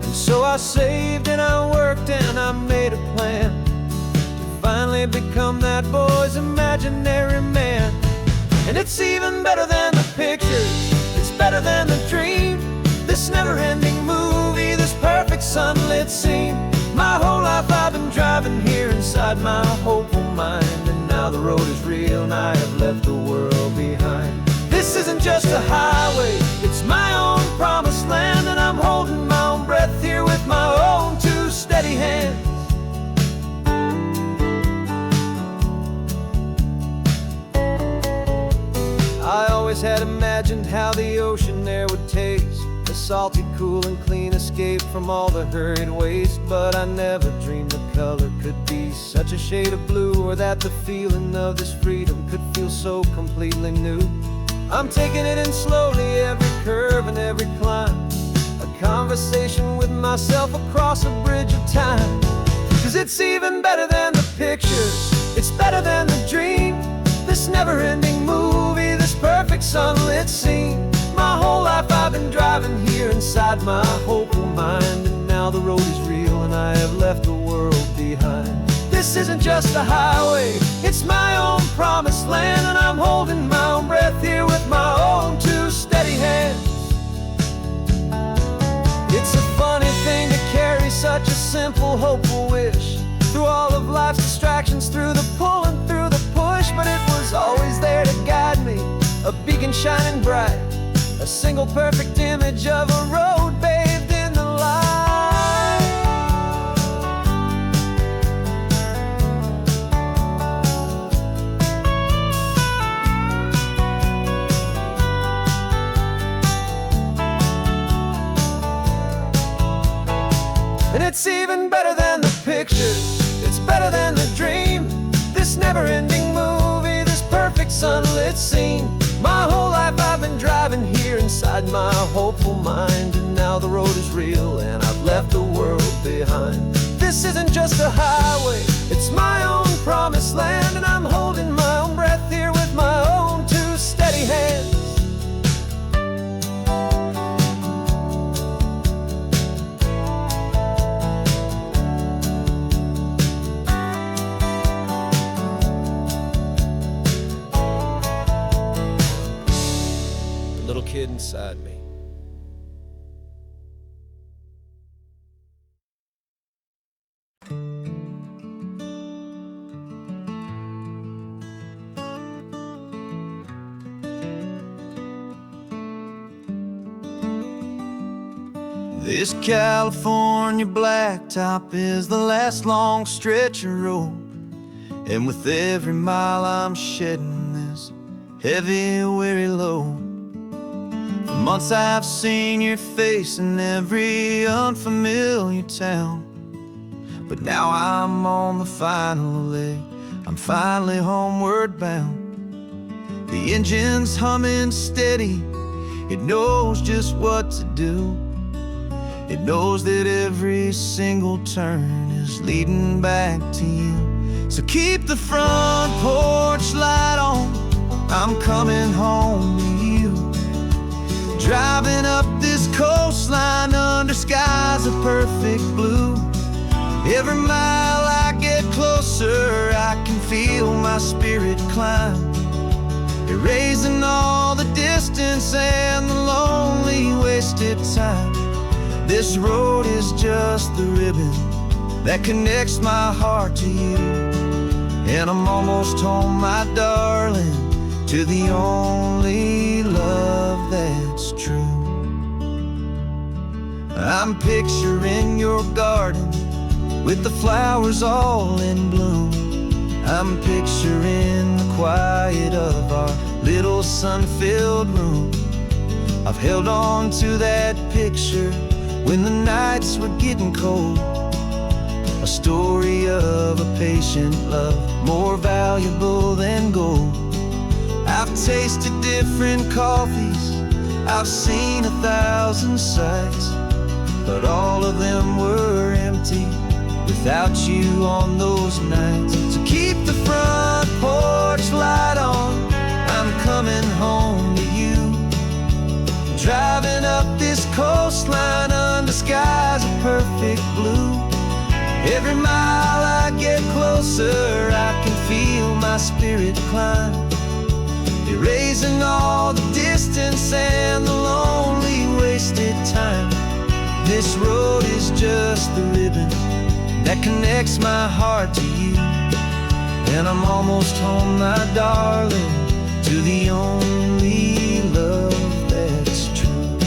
And so I saved and I worked and I made a plan to finally become that boy's imaginary man. And it's even better than the pictures, it's better than the dream, this never-ending movie, this perfect sunlit scene. My whole life I've been driving here inside my hopeful mind, and now the road is real and I have left the world behind. This isn't just a highway, it's my own promised land, and I'm holding my own breath here with my own two steady hands. I always had imagined how the ocean air would taste, a salty, cool and clean escape from all the hurried waste. But I never dreamed the color could be such a shade of blue, or that the feeling of this freedom could feel so completely new. I'm taking it in slowly, every curve and every climb, a conversation with myself across a bridge of time. 'Cause it's even better than the pictures, it's better than the dream, this never-ending movie, this perfect sunlit scene. My whole life I've been driving here inside my hopeful mind, and now the road is real and I have left the world behind. This isn't just a highway, it's my own promised land, and I'm holding my own breath here with my own two steady hands. It's a funny thing to carry such a simple, hopeful wish through all of life's distractions, through the pull and through the push. But it was always there to guide me, a beacon shining bright, a single perfect image of a road bathed in the light. And it's even better than the pictures, it's better than the dream, this never-ending movie, this perfect sunlit scene. My whole life I've been driving here inside my hopeful mind, and now the road is real and I've left the world behind. This isn't just a highway, it's my own promised land, and I'm holding my own breath here with my own two steady hands. Little kid inside me. This California blacktop is the last long stretch of road, and with every mile I'm shedding this heavy, weary load. For months I've seen your face in every unfamiliar town, but now I'm on the final leg, I'm finally homeward bound. The engine's humming steady, it knows just what to do. It knows that every single turn is leading back to you. So keep the front porch light on, I'm coming home to you. Driving up this coastline under skies of perfect blue. Every mile I get closer, I can feel my spirit climb, erasing all the distance and the lonely wasted time. This road is just the ribbon that connects my heart to you, and I'm almost home, my darling, to the only love that's true. I'm picturing your garden with the flowers all in bloom. I'm picturing the quiet of our little sun-filled room. I've held on to that picture when the nights were getting cold, a story of a patient love, more valuable than gold. I've tasted different coffees, I've seen 1,000 sights, but all of them were empty without you on those nights. So keep the front porch light on, coming home to you. Driving up this coastline under skies of perfect blue. Every mile I get closer, I can feel my spirit climb, erasing all the distance and the lonely wasted time. This road is just the ribbon that connects my heart to you. And I'm almost home, my darling, to the only love that's true.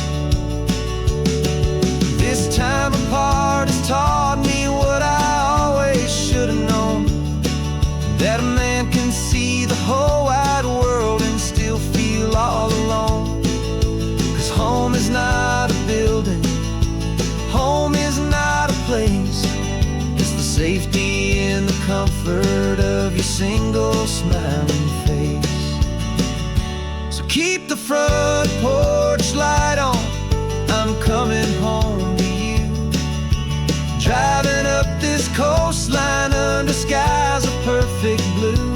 This time apart has taught me what I always should have known, that a man can see the whole wide world and still feel all alone. 'Cause home is not a building, home is not a place, it's the safety and the comfort of your single smiling face. So keep the front porch light on, I'm coming home to you. Driving up this coastline under skies of perfect blue.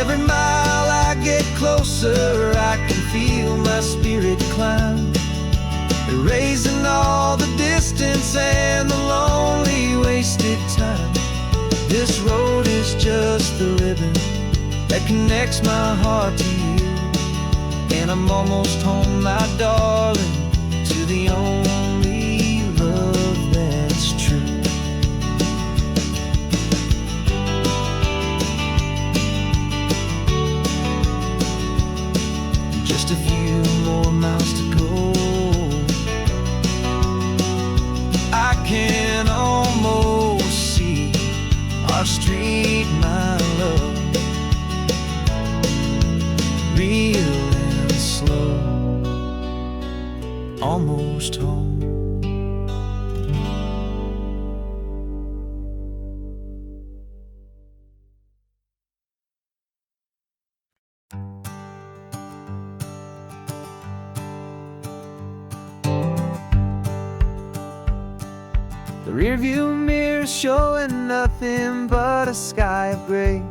Every mile I get closer, I can feel my spirit climb, erasing all the distance and the lonely wasted time. This road is just the ribbon that connects my heart to you. And I'm almost home, my darling, to the only love that's true. Just a few more miles to go, I can almost see our street, my love, real and slow, almost home. The rearview mirror's showing nothing but a sky of gray.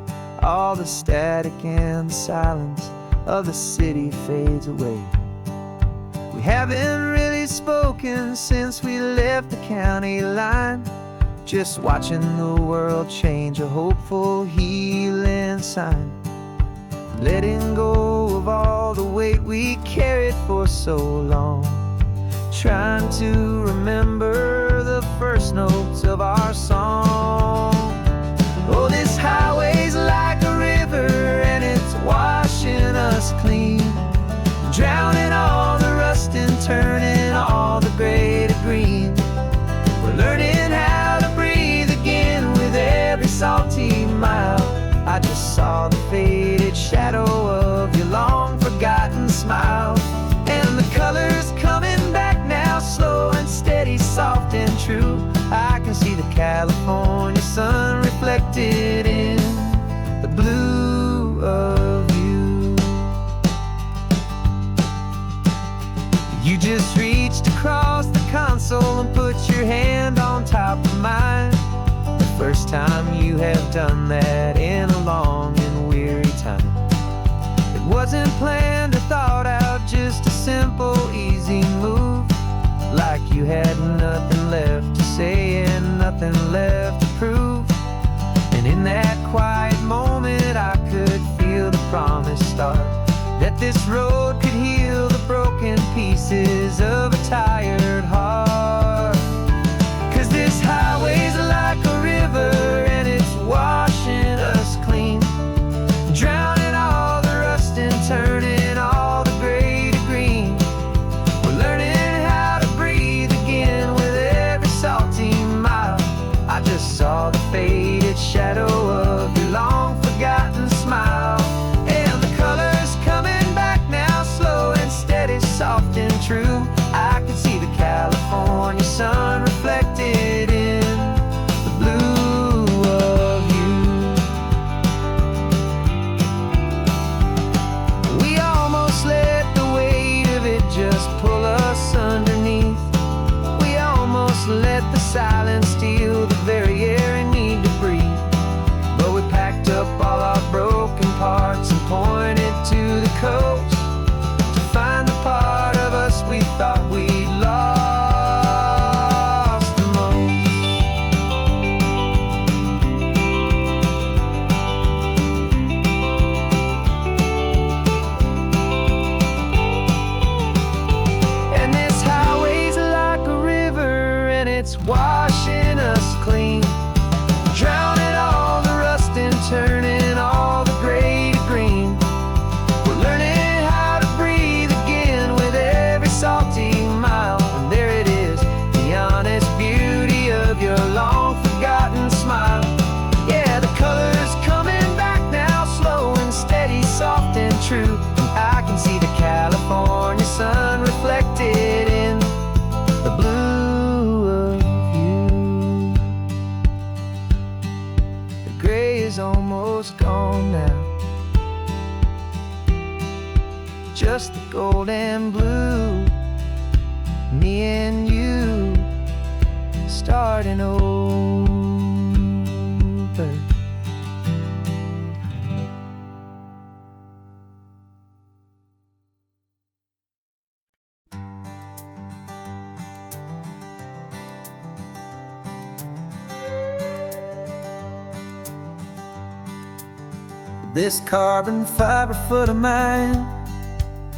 All the static and the silence of the city fades away. We haven't really spoken since we left the county line, just watching the world change, a hopeful healing sign. Letting go of all the weight we carried for so long, trying to remember the first notes of our song. Oh, this highway's like a river and it's washing us clean, drowning all the rust and turning all the gray to green. We're learning how to breathe again with every salty mile. I just saw the faded shadow of your long forgotten smile, and the colors coming back now, slow and steady, soft and true. I can see the California sun reflected in the blue of you. You just reached across the console and put your hand on top of mine. The first time you have done that in a long and weary time. It wasn't planned or thought out, just a simple, easy move. Like you had nothing left to say and nothing left to prove. And in that quiet moment I could feel the promise start, that this road could heal the broken pieces of a tired heart. 'Cause this highway's like a river and it's washing us clean, drowning all the rust and turning all the gray to green. We're learning how to breathe again with every salty mile. I just saw the faded shadow of your long forgotten smile, and the colors coming back now, slow and steady, soft and true. I can see the California gold and blue. Me and you starting over. This carbon fiber foot of mine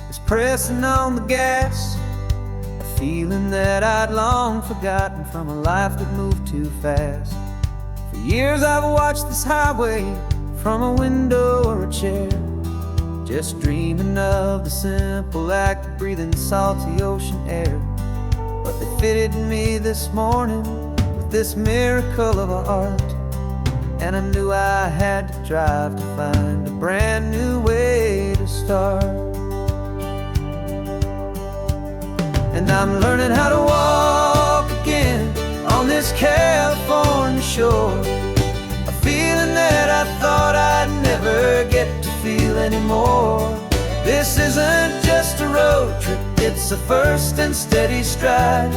is pressing on the gas, a feeling that I'd long forgotten from a life that moved too fast. For years I've watched this highway from a window or a chair, just dreaming of the simple act of breathing salty ocean air. But they fitted me this morning with this miracle of art, and I knew I had to drive to find a brand new way to start. And I'm learning how to walk again on this California shore, a feeling that I thought I'd never get to feel anymore. This isn't just a road trip, it's a first and steady stride,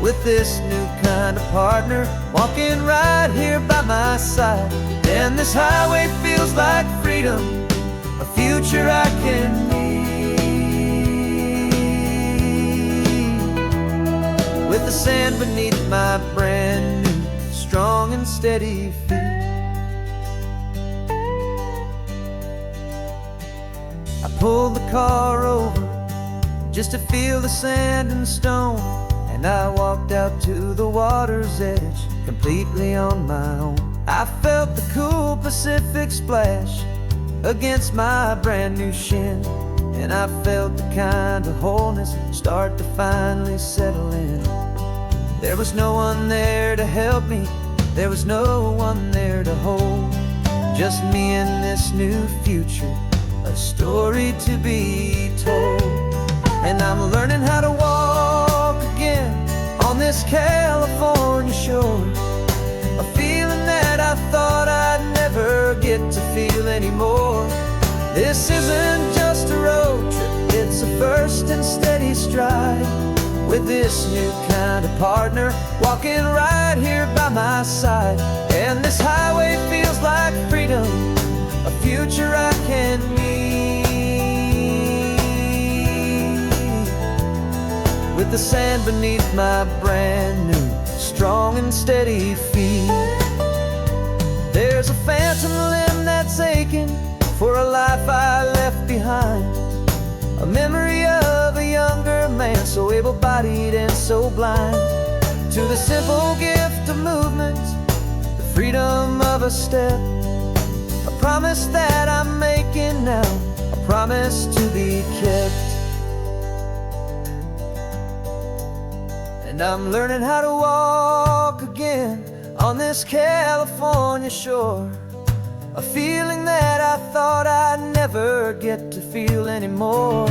with this new kind of partner walking right here by my side. And this highway feels like freedom, a future I can need, with the sand beneath my brand new strong and steady feet. I pulled the car over just to feel the sand and stone, and I walked out to the water's edge completely on my own. I felt the cool Pacific splash against my brand new shin, and I felt the kind of wholeness start to finally settle in. There was no one there to help me, there was no one there to hold, just me and this new future, a story to be told. And I'm learning how to walk again on this California shore, a feeling that I thought I'd never get to feel anymore. This isn't just a road trip, it's a first and steady stride, with this new kind of partner walking right here by my side. And this highway feels like freedom, a future I can need, with the sand beneath my brand new strong and steady feet. There's a phantom limb that's aching for a life I left behind, a memory of a younger man so able-bodied and so blind, to the simple gift of movement, the freedom of a step, a promise that I'm making now, a promise to be kept. And I'm learning how to walk again on this California shore, a feeling that I thought I'd never get to feel anymore.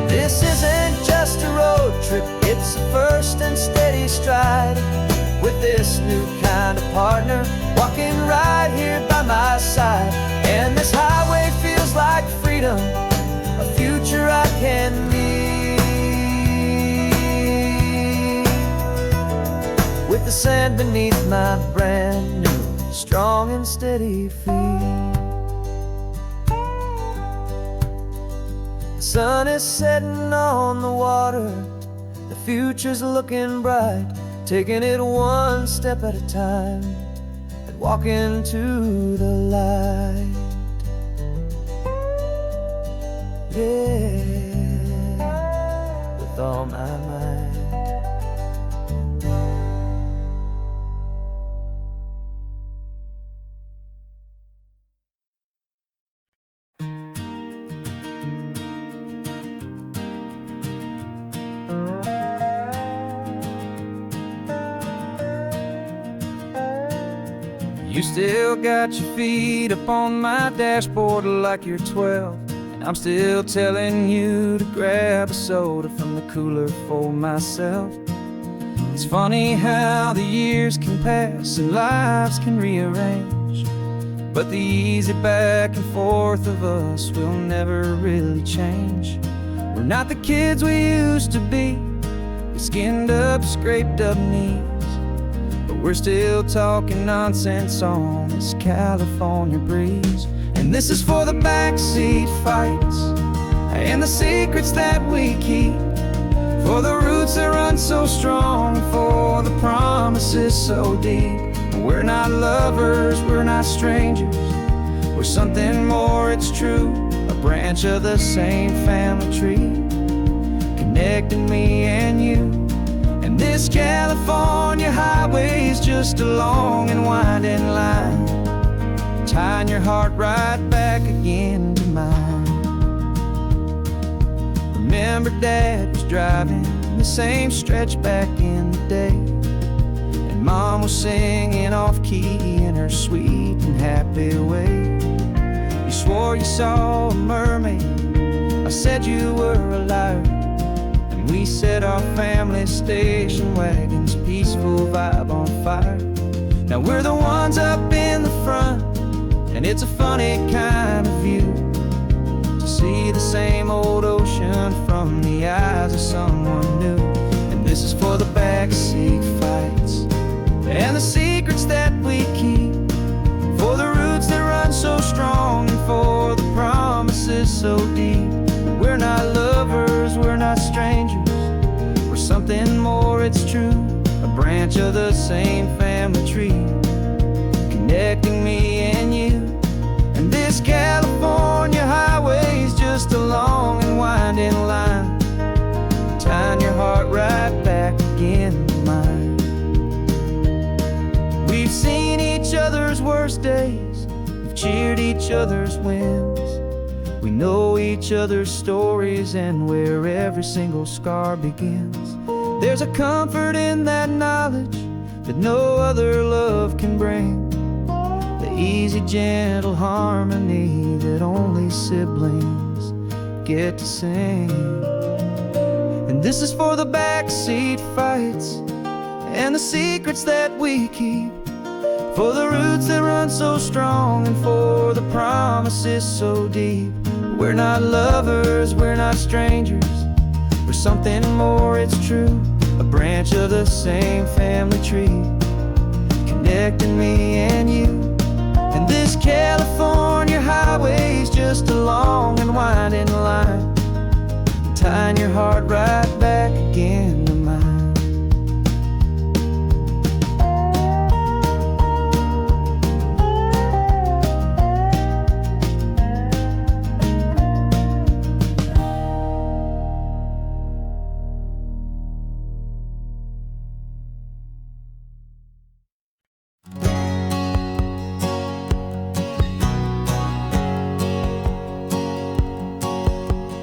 This isn't just a road trip, it's a first and steady stride, with this new kind of partner walking right here by my side. And this highway feels like freedom, a future I can need, with the sand beneath my brand new strong and steady feet. The sun is setting on the water, the future's looking bright, taking it one step at a time and walking to the light. Yeah, with all my might. You still got your feet up on my dashboard like you're 12, and I'm still telling you to grab a soda from the cooler for myself. It's funny how the years can pass and lives can rearrange, but the easy back and forth of us will never really change. We're not the kids we used to be, with skinned up, scraped up knees, but we're still talking nonsense on this California breeze. And this is for the backseat fights and the secrets that we keep, for the roots that run so strong, for the promises so deep. We're not lovers, we're not strangers, we're something more, it's true. A branch of the same family tree, connecting me and you. And this California highway is just a long and winding line, tying your heart right back again to mine. Remember Dad was driving the same stretch back in the day, and Mom was singing off-key in her sweet and happy way. You swore you saw a mermaid, I said you were a liar, and we set our family station wagon's peaceful vibe on fire. Now we're the ones up in the front, and it's a funny kind of view to see the same old ocean from the eyes of someone new. And this is for the backseat fights and the secrets that we keep, for the roots that run so strong, and for the promises so deep. We're not lovers, we're not strangers, we're something more, it's true. A branch of the same family tree, connecting me and you. And this California highway is just a long and winding line, tying your heart right back again to mine. We've seen each other's worst days, we've cheered each other's wins, we know each other's stories and where every single scar begins. There's a comfort in that knowledge that no other love can bring, the easy, gentle harmony that only siblings get to sing. And this is for the backseat fights and the secrets that we keep, for the roots that run so strong, and for the promises so deep. We're not lovers, we're not strangers, we're something more, it's true. A branch of the same family tree, connecting me and you. And this California highway is just a long and winding line, tying your heart right back again to mine.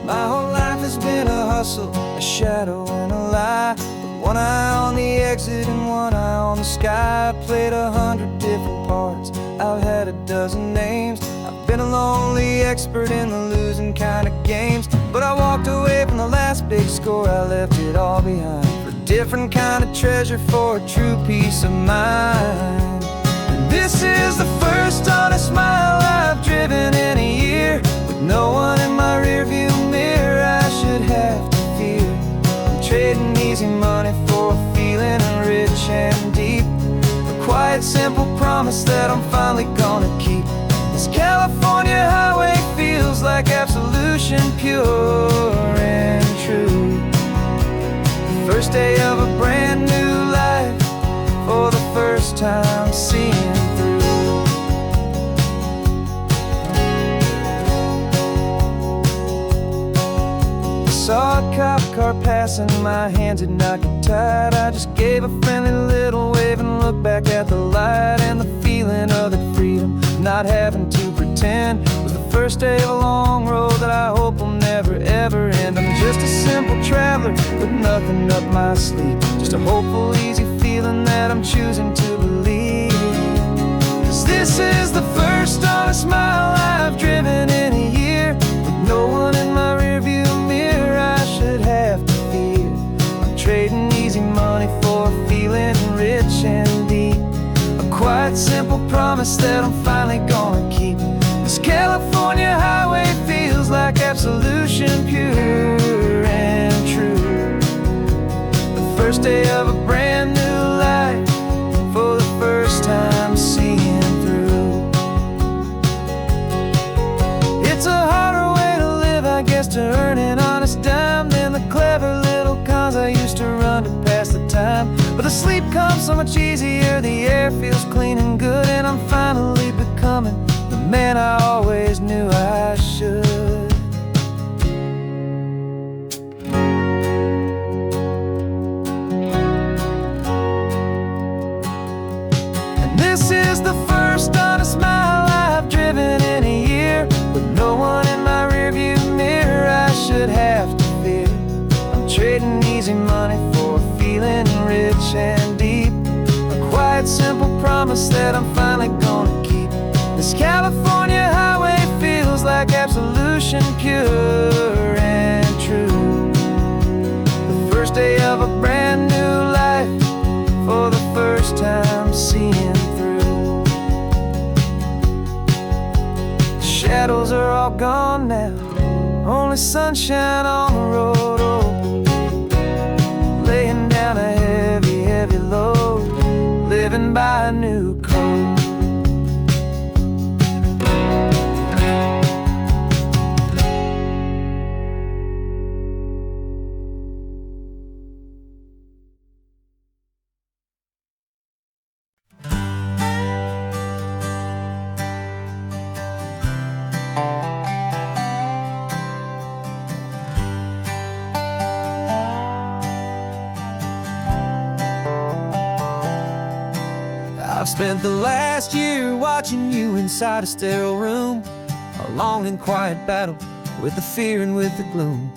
My whole life has been a hustle, a shadow and a lie, with one eye on the exit and one eye on the sky. I've played 100 different parts, I've had a dozen names, I've been a lonely expert in the losing kind of games. But I walked away from the last big score, I left it all behind, for a different kind of treasure, for a true peace of mind. And this is the first honest mile I've driven in a year, with no one in my rearview mirror I should have to fear. I'm trading easy money for a feeling rich and deep, a quiet, simple promise that I'm finally gonna keep. This California highway feels like absolution, pure and true. The first day of a brand new life, for the first time seeing through. Saw a cop car passing, my hands had not got tied. I just gave a friendly little wave and looked back at the light. And the feeling of that freedom, not having to pretend, was the first day of a long road that I hope will never ever end. I'm just a simple traveler with nothing up my sleeve, just a hopeful, easy feeling that I'm choosing to believe. 'Cause this is the first honest mile I've driven in a year, with no one in my rearview mirror I should have to fear. I'm trading easy money for a feeling rich and deep, a quiet, simple promise that I'm finally gonna keep. This California highway feels like absolution, pure Sleep comes so much easier, the air feels clean and good, and I'm finally becoming the man I always knew I should. And this is the first honest mile I've driven in a year, with no one in my rearview mirror I should have to fear. I'm trading easy money for a feeling rich and deep, a quiet, simple promise that I'm finally gonna keep. This California highway feels like absolution, pure and true. The first day of a brand new life, for the first time seeing through. The shadows are all gone now, only sunshine on the road. Oh, laying down a heavy, heavy load, living by a new code. I've spent the last year watching you inside a sterile room, a long and quiet battle with the fear and with the gloom.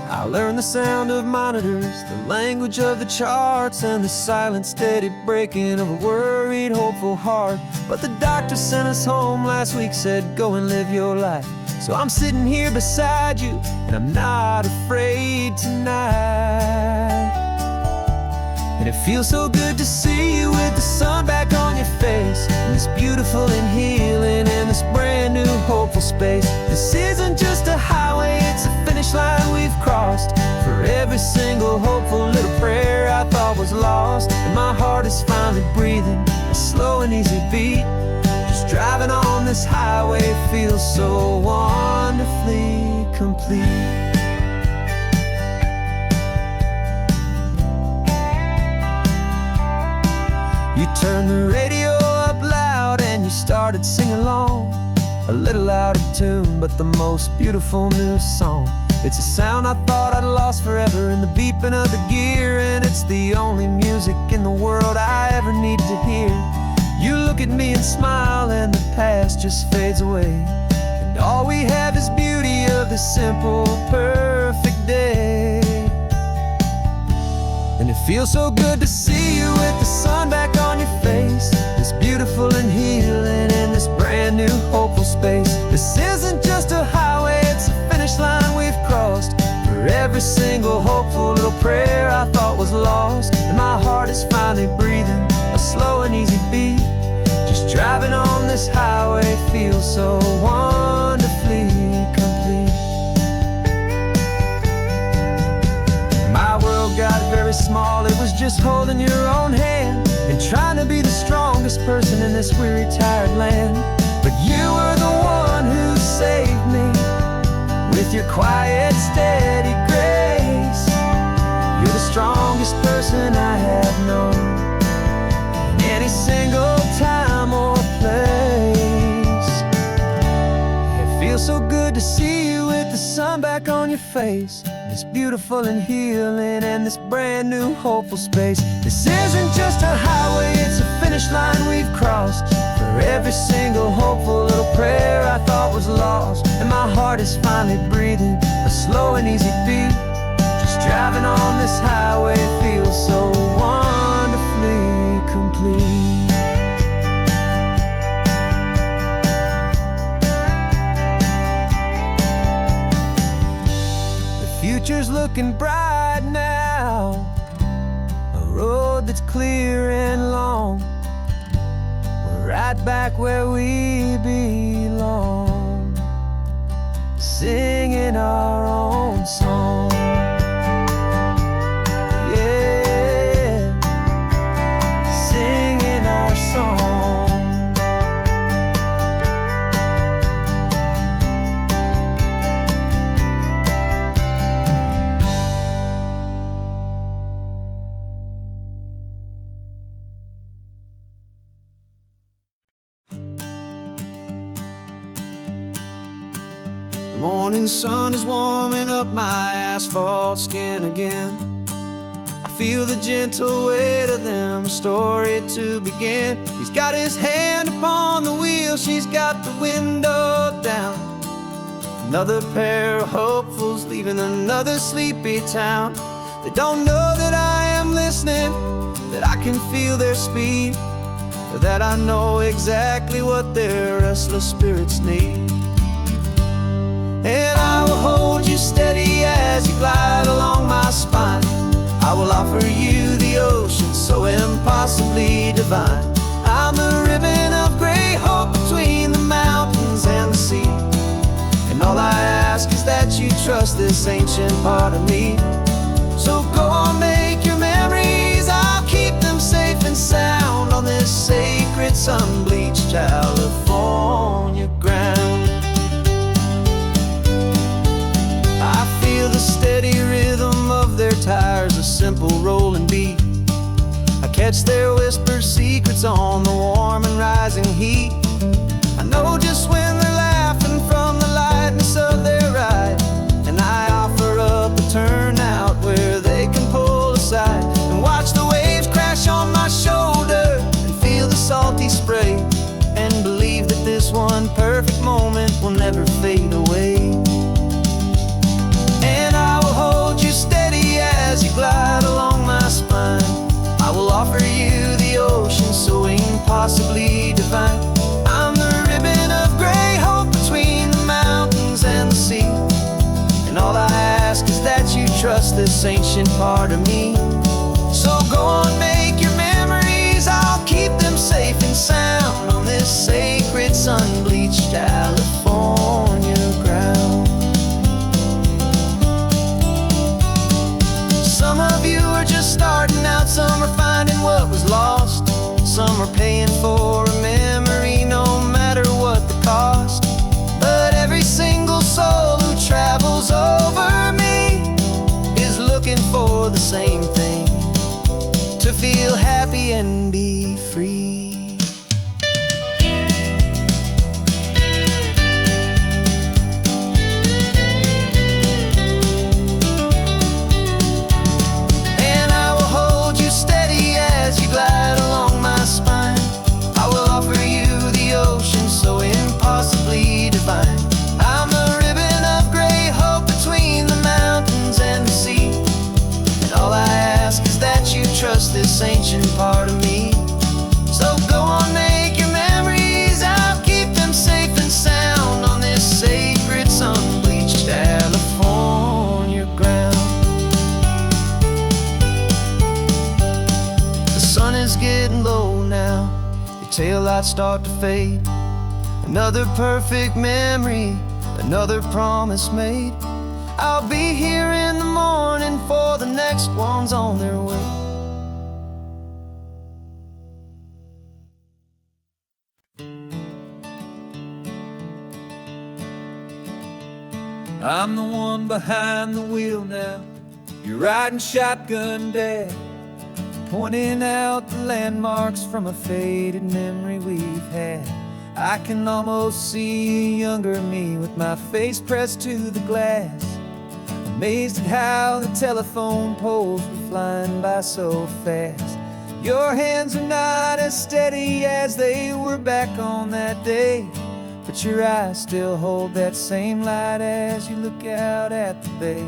I learned the sound of monitors, the language of the charts, and the silent, steady breaking of a worried, hopeful heart. But the doctor sent us home last week, said go and live your life. So I'm sitting here beside you, and I'm not afraid tonight. And it feels so good to see you with the sun back on your face, and this beautiful and healing in this brand new hopeful space. This isn't just a highway, it's a finish line we've crossed. For every single hopeful little prayer I thought was lost, and my heart is finally breathing a slow and easy beat. Just driving on this highway feels so wonderfully complete. You turned the radio up loud and you started singing along, a little out of tune, but the most beautiful new song. It's a sound I thought I'd lost forever in the beeping of the gear, and it's the only music in the world I ever need to hear. You look at me and smile, and the past just fades away, and all we have is beauty of this simple, perfect day. And it feels so good to see you with the sun back on your face, this beautiful and healing in this brand new hopeful space. This isn't just a highway, it's a finish line we've crossed. For every single hopeful little prayer I thought was lost, and my heart is finally breathing a slow and easy beat. Just driving on this highway feels so wonderfully complete. My world got very small, it was just holding your own hand and trying to be the strongest person in this weary, tired land. But you were the one who saved me with your quiet, steady grace. You're the strongest person I have known in any single time or place. It feels so good to see you with the sun back on your face, this beautiful and healing and this brand new hopeful space. This isn't just a highway, it's a finish line we've crossed. For every single hopeful little prayer I thought was lost, and my heart is finally breathing a slow and easy beat. Just driving on this highway feels so wonderfully complete. Future's looking bright now, a road that's clear and long. We're right back where we belong, singing our own song. Yeah, singing our song. Morning sun is warming up my asphalt skin again. I feel the gentle weight of them, a story to begin. He's got his hand upon the wheel, she's got the window down. Another pair of hopefuls leaving another sleepy town. They don't know that I am listening, that I can feel their speed, or that I know exactly what their restless spirits need. And I will hold you steady as you glide along my spine. I will offer you the ocean so impossibly divine. I'm the ribbon of gray hope between the mountains and the sea. And all I ask is that you trust this ancient part of me. So go on, make your memories, I'll keep them safe and sound on this sacred sun-bleached California ground. I feel the steady rhythm of their tires, a simple rolling beat. I catch their whispered secrets on the warm and rising heat. I know just when they're laughing from the lightness of their ride, and I offer up a turnout where they can pull aside and watch the waves crash on my shoulder and feel the salty spray, and believe that this one perfect moment will never fade away. And I will hold you steady as you glide along my spine. I will offer you the ocean so impossibly divine. I'm the ribbon of gray hope between the mountains and the sea. And all I ask is that you trust this ancient part of me. So go on, make your memories, I'll keep them safe and sound on this sacred sun-bleached California ground. Some of you are just starting out, some are finding what was lost, some are paying for a memory no matter what the cost. But every single soul who travels over me is looking for the same thing, to feel happy and be free. And I will hold you steady as you glide along my spine. I will offer you the ocean so impossibly divine. I'm the ribbon of gray hope between the mountains and the sea. And all I ask is that you trust this ancient part of me. So go on, make your memories, I'll keep them safe and sound on this sacred sun-bleached California ground. The sun is getting low now, your taillights start to fade. Another perfect memory, another promise made. I'll be here in the morning for the next ones on their way. I'm the one behind the wheel now, you're riding shotgun, Dad, pointing out the landmarks from a faded memory we've had. I can almost see a younger me with my face pressed to the glass, amazed at how the telephone poles were flying by so fast. Your hands are not as steady as they were back on that day, but your eyes still hold that same light as you look out at the bay.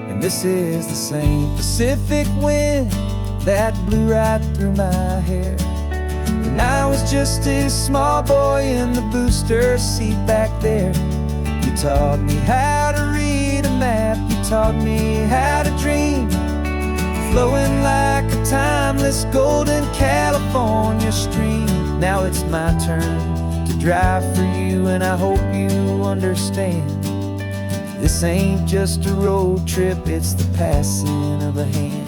And this is the same Pacific wind that blew right through my hair. And I was just a small boy in the booster seat back there. You taught me how to read a map, you taught me how to dream, flowing like a timeless golden California stream. Now it's my turn to drive for you, and I hope you understand. This ain't just a road trip, it's the passing of a hand.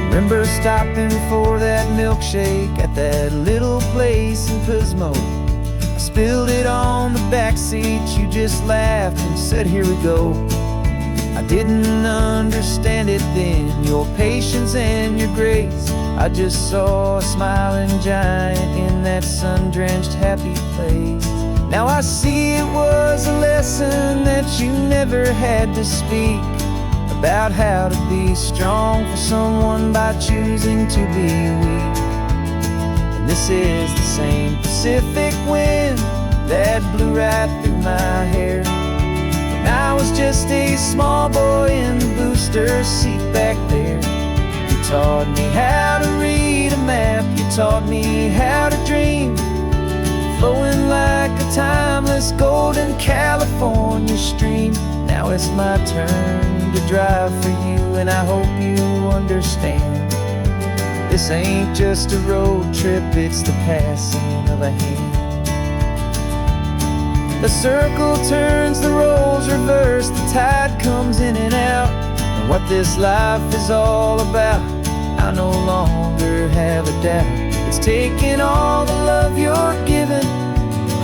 Remember stopping for that milkshake at that little place in Pismo? I spilled it on the back seat, you just laughed and said, here we go. I didn't understand it then, your patience and your grace. I just saw a smiling giant in that sun-drenched happy place. Now I see it was a lesson that you never had to speak, about how to be strong for someone by choosing to be weak. And this is the same Pacific wind that blew right through my hair when I was just a small boy in the booster seat back there. You taught me how to read a map, you taught me how to dream, flowing like a timeless golden California stream. Now it's my turn to drive for you, and I hope you understand. This ain't just a road trip, it's the passing of a hand. The circle turns, the roles reverse, the tide comes in and out. And what this life is all about, I no longer have a doubt. It's taking all the love you're giving,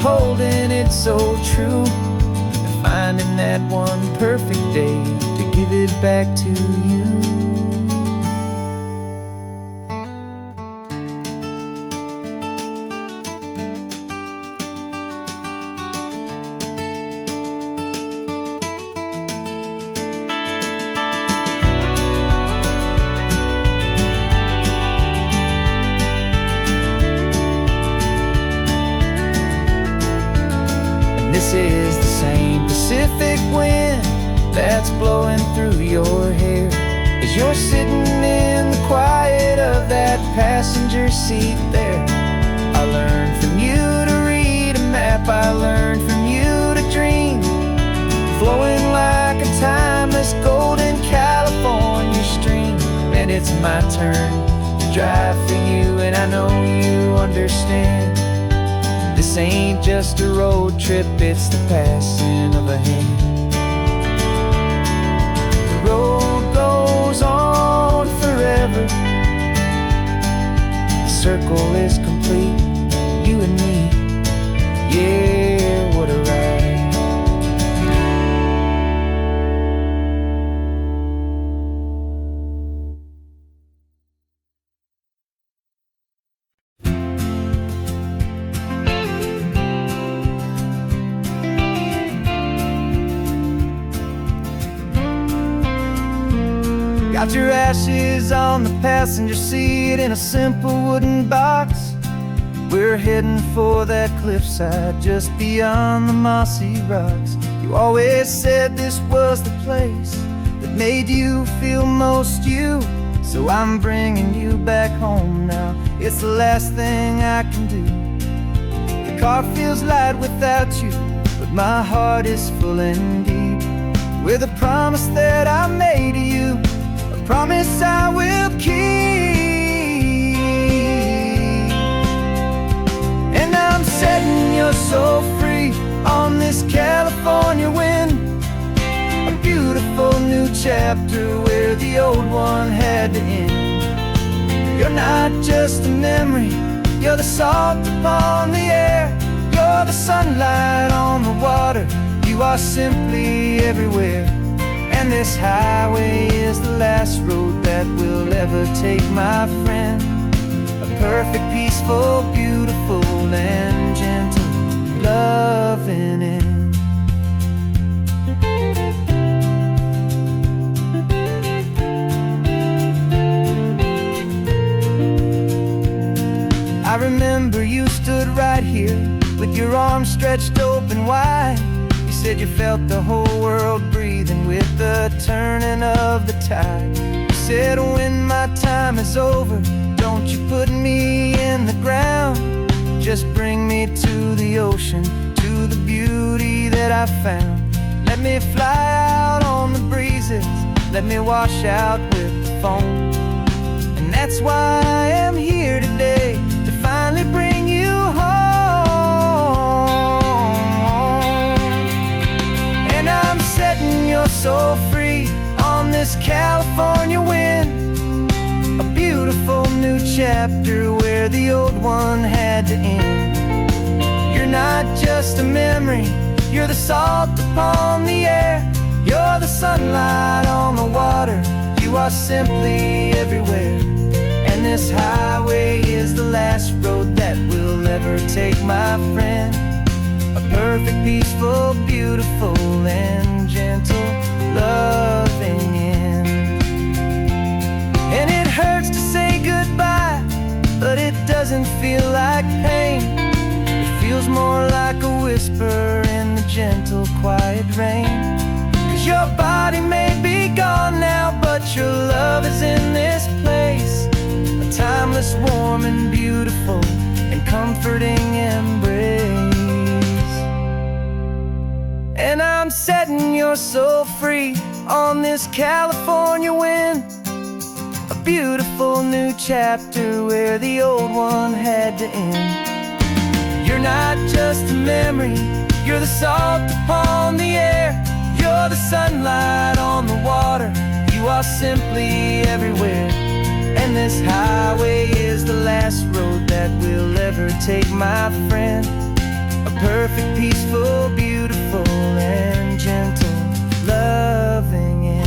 holding it so true, and finding that one perfect day to give it back to you. This is the same Pacific wind that's blowing through your hair as you're sitting in the quiet of that passenger seat there. I learned from you to read a map, I learned from you to dream, flowing like a timeless golden California stream. And it's my turn to drive for you, and I know you understand. This ain't just a road trip, it's the passing of a hand. The road goes on forever, the circle is complete, you and me, yeah, what a ride. Got your ashes on the passenger seat in a simple wooden box. We're heading for that cliffside just beyond the mossy rocks. You always said this was the place that made you feel most you, so I'm bringing you back home now. It's the last thing I can do. The car feels light without you, but my heart is full and deep with a promise that I made to you, promise I will keep. And I'm setting you so free on this California wind, a beautiful new chapter where the old one had to end. You're not just a memory, you're the salt upon the air, you're the sunlight on the water, you are simply everywhere. And this highway is the last road that we'll ever take, my friend. A perfect, peaceful, beautiful, and gentle loving end. I remember you stood right here with your arms stretched open wide. You said you felt the whole world breathing with the turning of the tide. You said when my time is over, don't you put me in the ground, just bring me to the ocean, to the beauty that I found. Let me fly out on the breezes, let me wash out with the foam. And that's why I am here today, to finally bring you home. And I'm setting you so free on this California wind, a beautiful new chapter where the old one had to end. You're not just a memory, you're the salt upon the air, You're the sunlight on the water, you are simply everywhere. And this highway is the last road that we'll ever take, my friend. A perfect, peaceful, beautiful, and gentle, loving end. And it hurts to say goodbye, but it doesn't feel like pain. It feels more like a whisper in the gentle, quiet rain. 'Cause your body may be gone now, but your love is in this place. A timeless, warm, and beautiful, and comforting embrace. And I'm setting your soul free on this California wind. A beautiful new chapter where the old one had to end. You're not just a memory, you're the salt upon the air. You're the sunlight on the water, you are simply everywhere. And this highway is the last road that we'll ever take, my friend. A perfect, peaceful, beautiful, and gentle, loving end.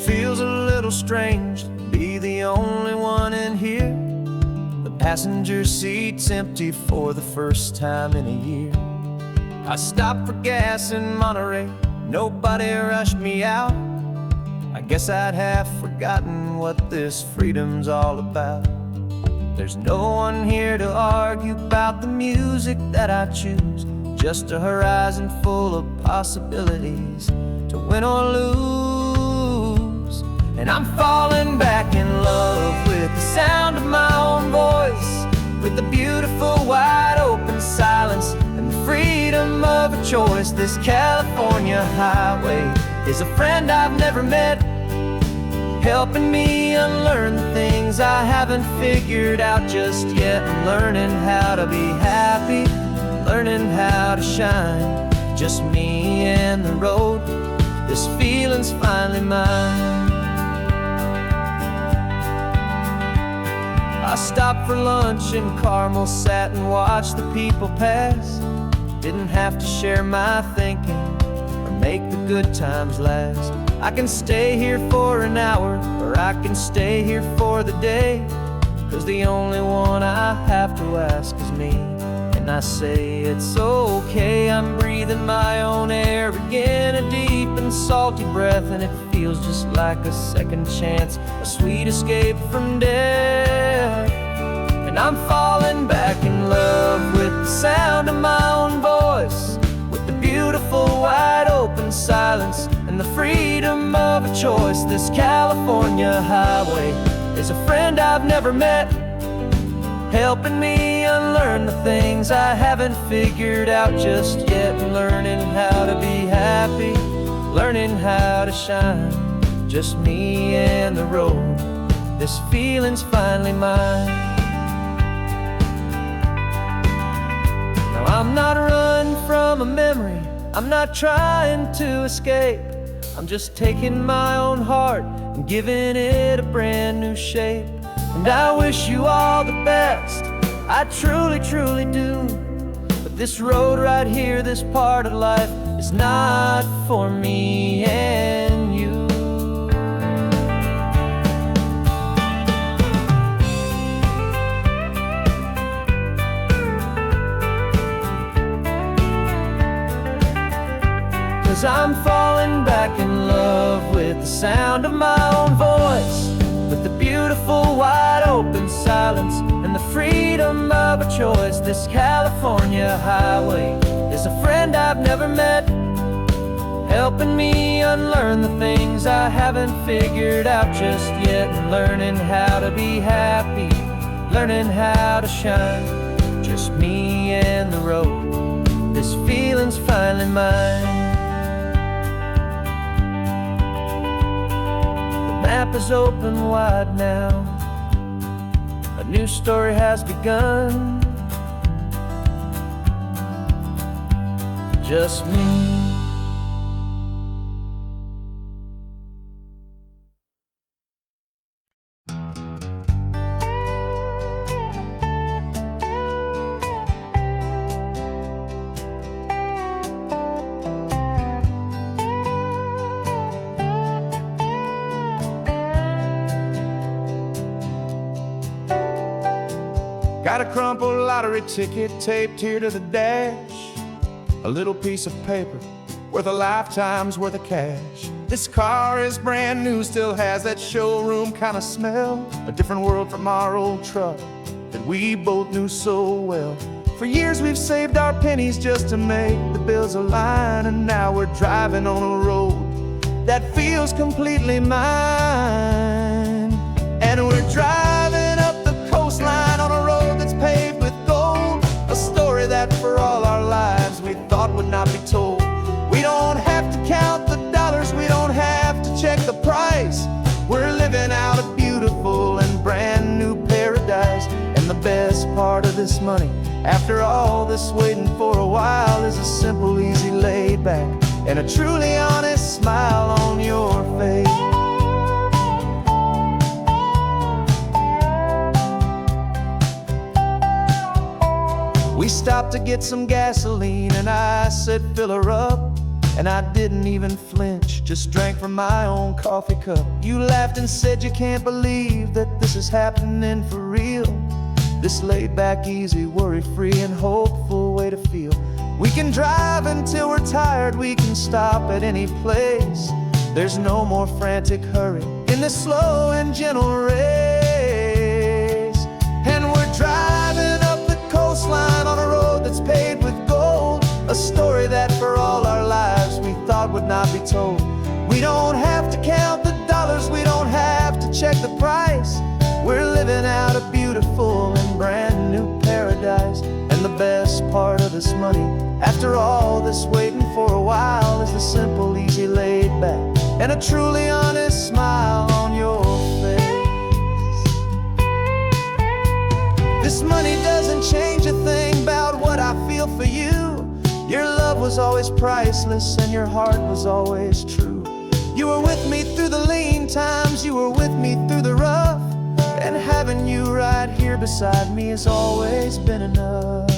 Feels a little strange to be the only one in here. The passenger seat's empty for the first time in a year. I stopped for gas in Monterey, nobody rushed me out. I guess I'd have forgotten what this freedom's all about. There's no one here to argue about the music that I choose, just a horizon full of possibilities to win or lose. And I'm falling back in love with the sound of my own voice, with the beautiful wide open silence and the freedom of a choice. This California highway is a friend I've never met, helping me unlearn the things I haven't figured out just yet. And learning how to be happy, learning how to shine, just me and the road. This feeling's finally mine. I stopped for lunch in Carmel, sat and watched the people pass. Didn't have to share my thinking or make the good times last. I can stay here for an hour, or I can stay here for the day. 'Cause the only one I have to ask is me. And I say it's okay, I'm breathing my own air again. A deep and salty breath, and it feels just like a second chance, a sweet escape from death. And I'm falling back in love with the sound of my own voice, with the beautiful wide open silence and the freedom of a choice. This California highway is a friend I've never met, helping me unlearn the things I haven't figured out just yet. Learning how to be happy, learning how to shine, just me and the road. This feeling's finally mine. Now I'm not running from a memory, I'm not trying to escape. I'm just taking my own heart and giving it a brand new shape. And I wish you all the best, I truly, truly do. But this road right here, this part of life, is not for me and you. 'Cause I'm falling back in love with the sound of my own voice, with the beautiful wide open silence and the freedom of a choice. This California highway is a friend I've never met, helping me unlearn the things I haven't figured out just yet. And learning how to be happy, learning how to shine, just me and the road. This feeling's finally mine. map is open wide now. A new story has begun. Just me. Got a crumpled lottery ticket taped here to the dash. A little piece of paper worth a lifetime's worth of cash. This car is brand new, still has that showroom kind of smell. A different world from our old truck that we both knew so well. For years we've saved our pennies just to make the bills align, and now we're driving on a road that feels completely mine. And we're driving up the coastline on a road that's paved with gold. A story that for all our lives we thought would not be told. We don't have to count the dollars, we don't have to check the price. We're living out a beautiful and brand new paradise. And the best part of this money, after all this waiting for a while, is a simple, easy, laid back, and a truly honest smile on your face. We stopped to get some gasoline, and I said, fill her up. And I didn't even flinch, just drank from my own coffee cup. You laughed and said you can't believe that this is happening for real. This laid back, easy, worry-free and hopeful way to feel. We can drive until we're tired, we can stop at any place. There's no more frantic hurry in this slow and gentle race. And we're driving up the coastline on a road that's paved with gold. A story that for all our lives we thought would not be told. We don't have to count the dollars, we don't have to check the price. We're living out a beautiful and brand new paradise. And the best part of this money, after all this waiting for a while, is the simple, easy, laid back, and a truly honest smile on your face. This money doesn't change a thing about what I feel for you. Your love was always priceless and your heart was always true. You were with me through the lean times, you were with me through the rough. And having you right here beside me has always been enough.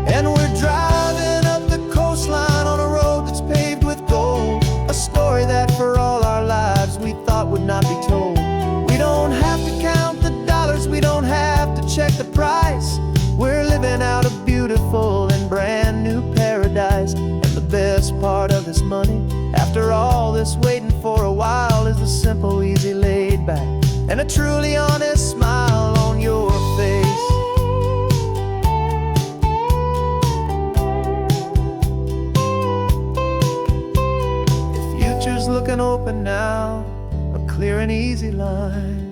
And we're driving up the coastline on a road that's paved with gold. A story that for all our lives we thought would not be told. We don't have to count the dollars, we don't have to check the price. We're living out a beautiful and brand new paradise. And the best part of this money, after all this waiting for a while, is the simple, easy, laid back, and a truly honest smile on your face. Future's looking open now, a clear and easy line.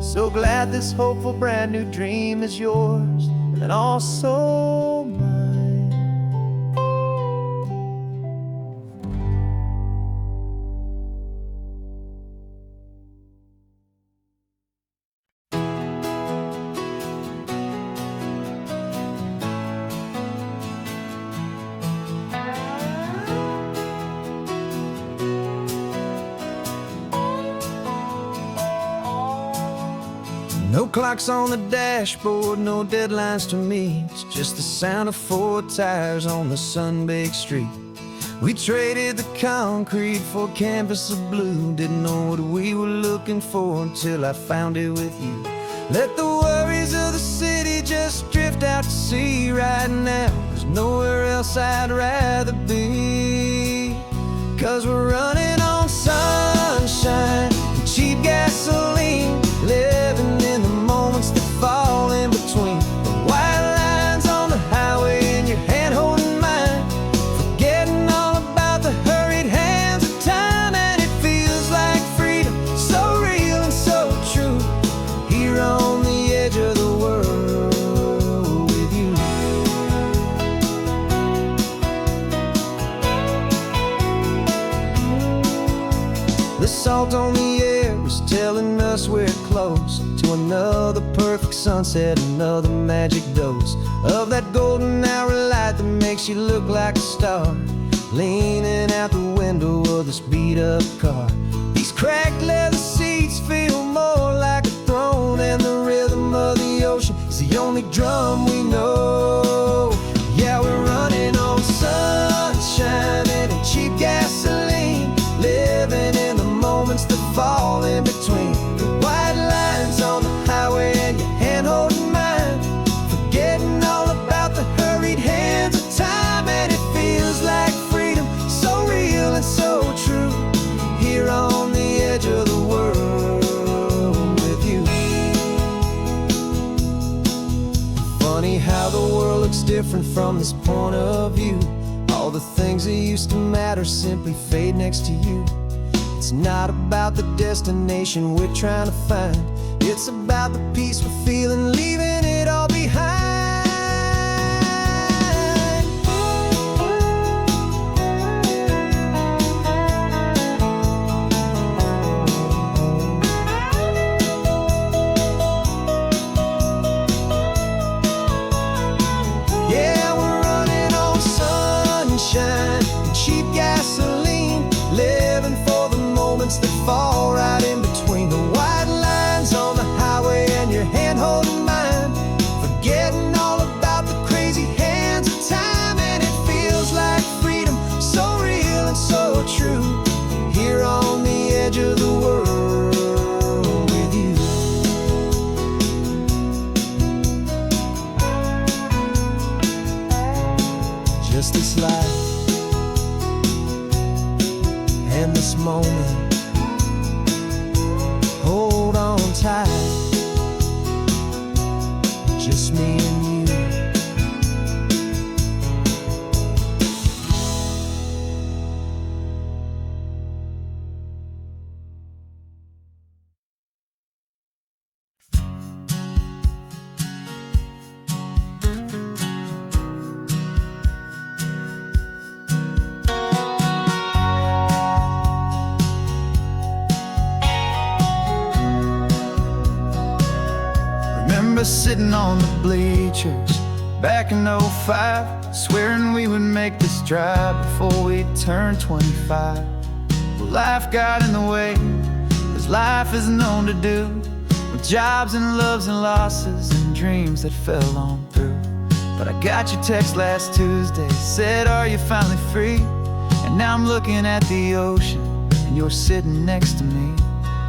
So glad this hopeful brand new dream is yours and also mine. No clocks on the dashboard, no deadlines to meet. It's just the sound of 4 tires on the sun-baked street. We traded the concrete for a canvas of blue. Didn't know what we were looking for until I found it with you. Let the worries of the city just drift out to sea right now. There's nowhere else I'd rather be. 'Cause we're running on sunshine and cheap gasoline, living in the moments that fall in between. The white lines on the highway and your hand holding mine. salt on the air is telling us we're close to another perfect sunset, another magic dose of that golden hour light that makes you look like a star, leaning out the window of this beat-up car. These cracked leather seats feel more like a throne, and the rhythm of the ocean is the only drum we know. Yeah, we're running on sunshine and cheap gasoline, living in the moments that fall in between the white lines on the highway and your hand holding mine, forgetting all about the hurried hands of time. And it feels like freedom, so real and so true, here on the edge of the world with you. Funny how the world looks different from this point of view. All the things that used to matter simply fade next to you. It's not about the destination we're trying to find, it's about the peace we're feeling, leaving it all behind. Yeah, we're running on sunshine and cheap gasoline, living for the moments that fall right in between the white lines on the highway and your hand holding mine, forgetting all about the crazy hands of time. And it feels like freedom, so real and so true, here on the edge of the world with you. Just this life and this moment, hold on tight, just me and you. Remember sitting on the bleachers back in '05, swearing we would make this drive before we turned 25. Well, life got in the way, as life is known to do, with jobs and loves and losses and dreams that fell on through. But I got your text last Tuesday, said, are you finally free? And now I'm looking at the ocean, and you're sitting next to me.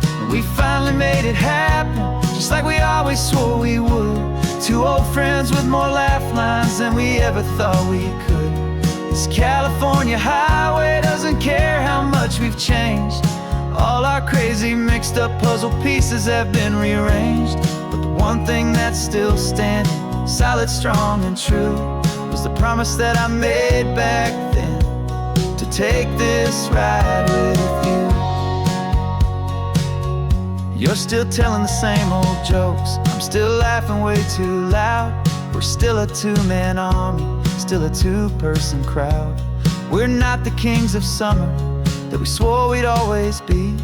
And we finally made it happen, just like we always swore we would. Two old friends with more laugh lines than we ever thought we could. This California highway doesn't care how much we've changed. All our crazy mixed up puzzle pieces have been rearranged, but the one thing that's still standing, solid, strong and true, was the promise that I made back then, to take this ride with you. You're still telling the same old jokes, I'm still laughing way too loud. We're still a two-man army, still a two-person crowd. We're not the kings of summer that we swore we'd always be.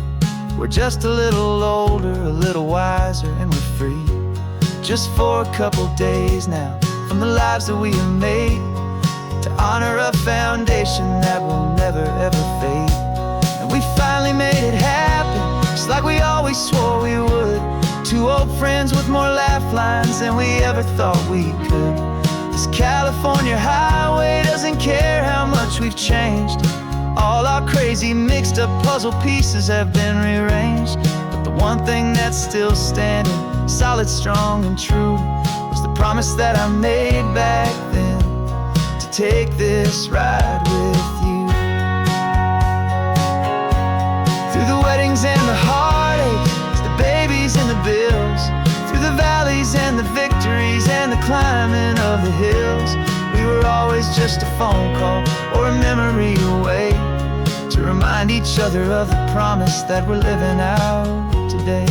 We're just a little older, a little wiser, and we're free. Just for a couple days now, from the lives that we have made, to honor a foundation that will never ever fade. And we finally made it happen, just like we always swore we would. Two old friends with more laugh lines than we ever thought we could. This California highway doesn't care how much we've changed. All our crazy mixed up puzzle pieces have been rearranged, but the one thing that's still standing, solid, strong and true, was the promise that I made back then, to take this ride with you. Through the weddings and the heartaches, the babies and the bills, through the valleys and the victories and the climbing of the hills, we were always just a phone call or a memory away, to remind each other of the promise that we're living out today.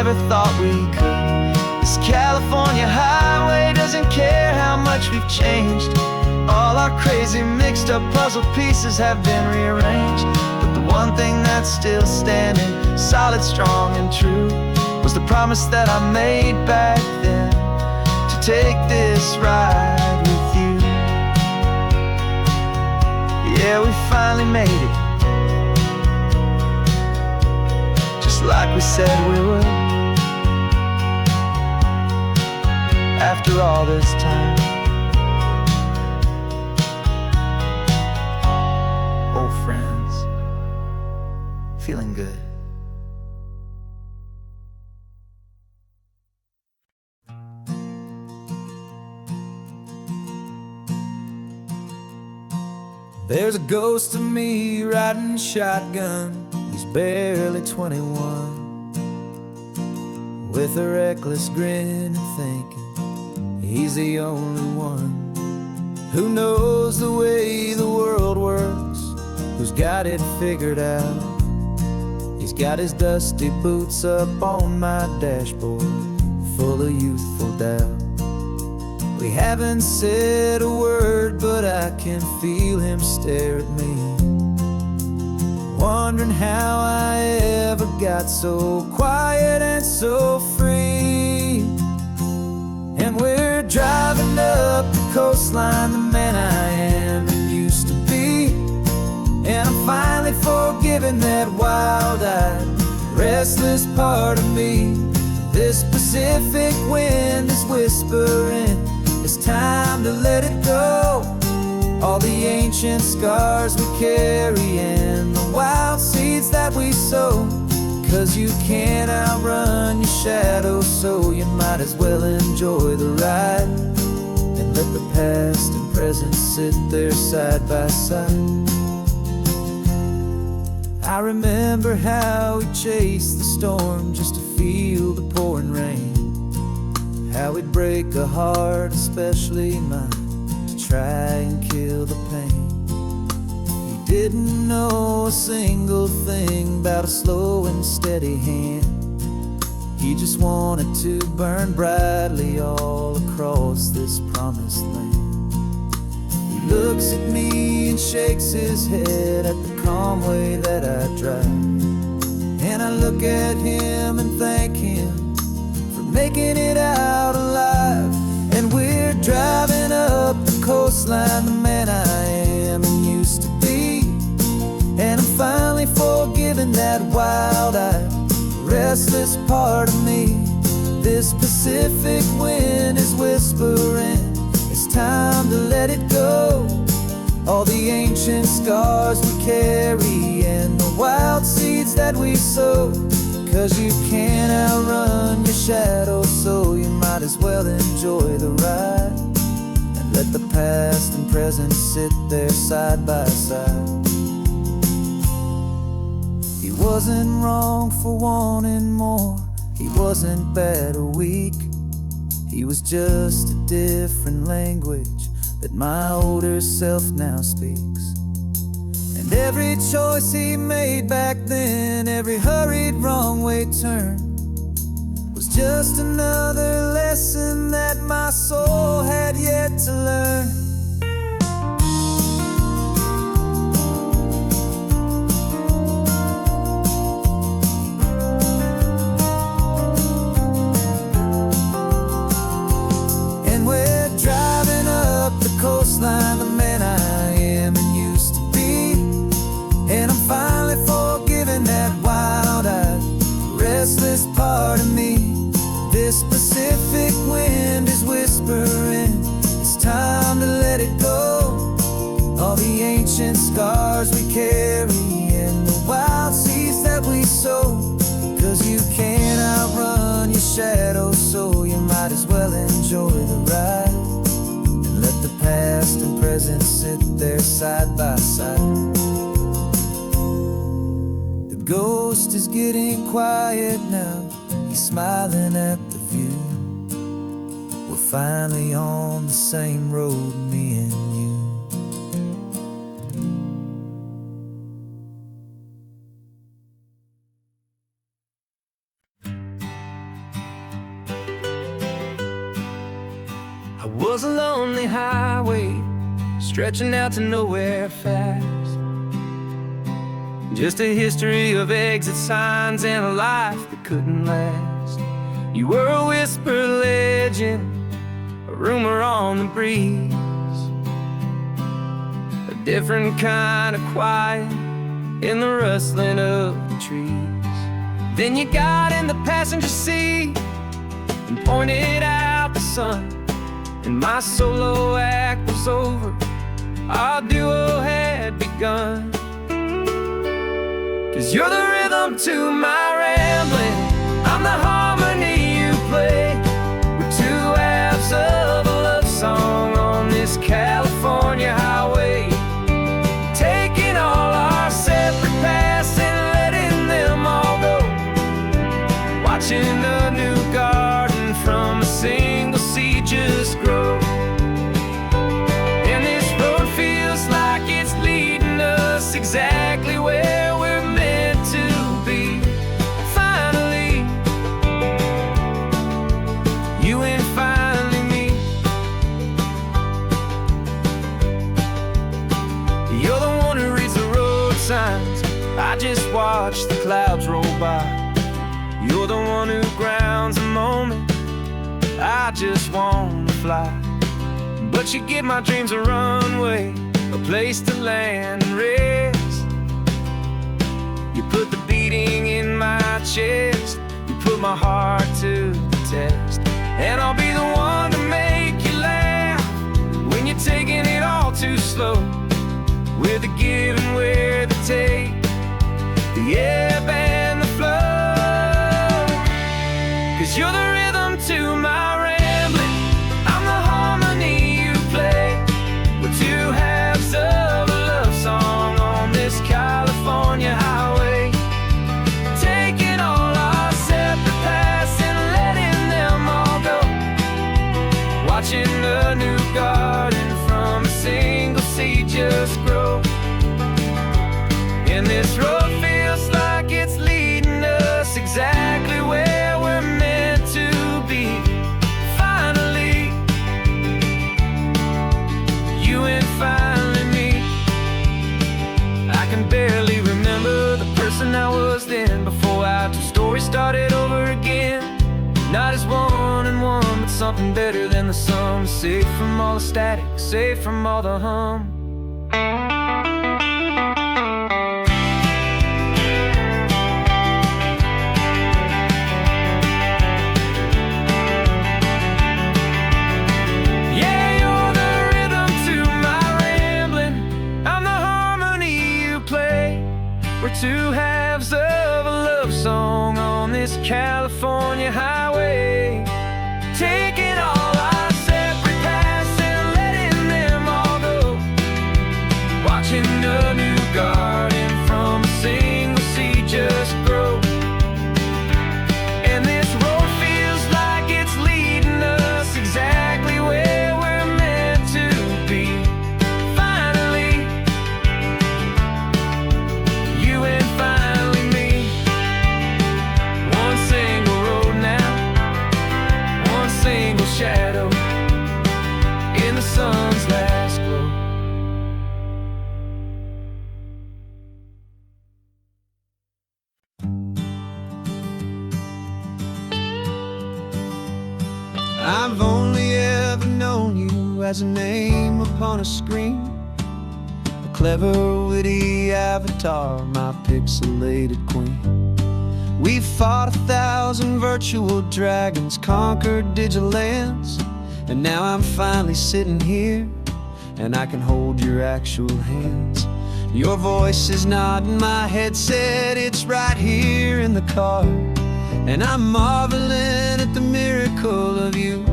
never thought we could. This California highway doesn't care how much we've changed. All our crazy mixed up puzzle pieces have been rearranged, but the one thing that's still standing, solid, strong, and true, was the promise that I made back then, to take this ride with you. Yeah, we finally made it, just like we said we would. After all this time, old friends, feeling good. There's a ghost of me riding shotgun. He's barely 21, with a reckless grin and thinking he's the only one who knows the way the world works, who's got it figured out. He's got his dusty boots up on my dashboard, full of youthful doubt. We haven't said a word, but I can feel him stare at me, wondering how I ever got so quiet and so free. And we're driving up the coastline, the man I am and used to be, and I'm finally forgiving that wild-eyed, restless part of me. This Pacific wind is whispering, it's time to let it go. All the ancient scars we carry and the wild seeds that we sow. 'Cause you can't outrun your shadow, so you might as well enjoy the ride, and let the past and present sit there side by side. I remember how we chased the storm just to feel the pouring rain, how we'd break a heart, especially mine, to try and kill the pain. He didn't know a single thing about a slow and steady hand. He just wanted to burn brightly all across this promised land. He looks at me and shakes his head at the calm way that I drive, and I look at him and thank him for making it out alive. And we're driving up the coastline, the man I am and used to be, and I'm finally forgiving that wild-eyed, restless part of me. This Pacific wind is whispering, it's time to let it go. All the ancient scars we carry and the wild seeds that we sow. 'Cause you can't outrun your shadow, so you might as well enjoy the ride, and let the past and present sit there side by side. He wasn't wrong for wanting more, he wasn't bad or weak. He was just a different language that my older self now speaks. And every choice he made back then, every hurried wrong way turn, was just another lesson that my soul had yet to learn. And we're driving up the coastline, the man I am and used to be, and I'm finally forgiving that wild-eyed, restless part of me. This Pacific wind is whispering, it's time to let it go. All the ancient scars we carry and the wild seeds that we sow. 'Cause you can't outrun your shadow, so you might as well enjoy the ride, and let the past and present sit there side by side. The ghost is getting quiet now, he's smiling at the view. We're finally on the same road, me and you. was a lonely highway stretching out to nowhere fast. Just a history of exit signs and a life that couldn't last. You were a whisper legend, a rumor on the breeze, a different kind of quiet in the rustling of the trees. Then you got in the passenger seat and pointed out the sun, and my solo act was over, our duo had begun. 'Cause you're the rhythm to my rambling, I'm the harmony you play. We're two halves of a love song on this California highway, taking all our separate paths and letting them all go, watching a new garden from a single seed just grow. And this road feels like it's leading us exactly where we're meant to be. Finally, you and finally me. You're the one who reads the road signs, I just watch the clouds roll by. You're the one who grounds a moment, I just wanna fly. But you give my dreams a runway, a place to land and rest. You put the beating in my chest, you put my heart to the test. And I'll be the one to make you laugh when you're taking it all too slow. We're the give and we're the take, the ebb and the flow. 'Cause you're the rhythm to my rambling, I'm the harmony you play. We're two halves of a love song on this California highway, taking all our separate paths and letting them all go, watching a new garden from a single seed just grow. And this road feels like it's leading us exactly where we're meant to be. Finally, you and finally me. I can barely remember the person I was then, before our two stories started over again. Not as one and one, but something better than the sum. Safe from all the static, safe from all the hum. Two halves of a love song on this California highway, taking all our separate paths and letting them all go, watching a new garden from a single seed just grow. And this road feels like it's leading us exactly where we're meant to be. Finally, you and finally me. One single road now, one single shadow in the sun's last glow. I've only ever known you as a name upon a screen, a clever, witty avatar, my pixelated queen. We've fought 1,000 virtual dragons, conquered digital lands, and now I'm finally sitting here, and I can hold your actual hands. Your voice is not in my headset, it's right here in the car, and I'm marveling at the miracle of you,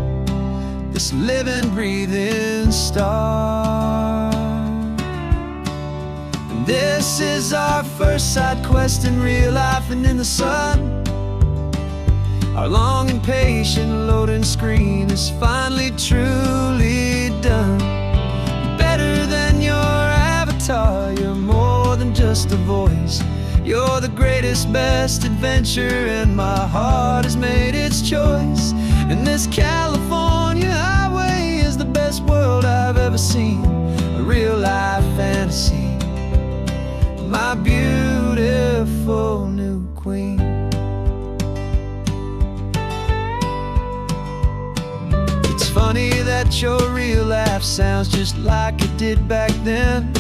this living, breathing star. And this is our first side quest in real life and in the sun. Our long and patient loading screen is finally truly done. Better than your avatar, you're more than just a voice. You're the greatest, best adventure, and my heart has made its choice. And this California highway is the the best world I've ever seen, a real life fantasy. My beautiful new queen. It's funny that your real life sounds just like it did back then,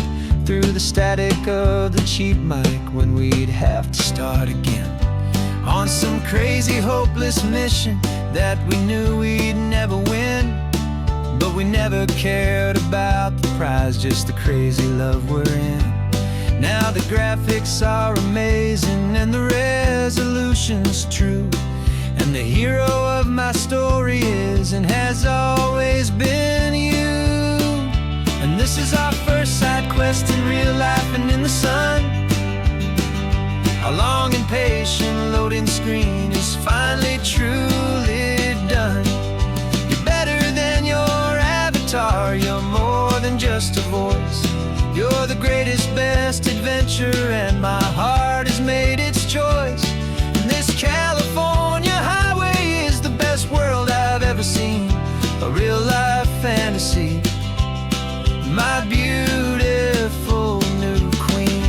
through the static of the cheap mic when we'd have to start again, on some crazy hopeless mission that we knew we'd never win. But we never cared about the prize, just the crazy love we're in. Now the graphics are amazing and the resolution's true, and the hero of my story is and has always been you. And this is our first side quest in real life and in the sun. Our long and patient loading screen is finally truly done. You're better than your avatar, you're more than just a voice. You're the greatest, best adventure, and my heart has made its choice. And this California highway is the best world I've ever seen, a real life fantasy. My beautiful new queen.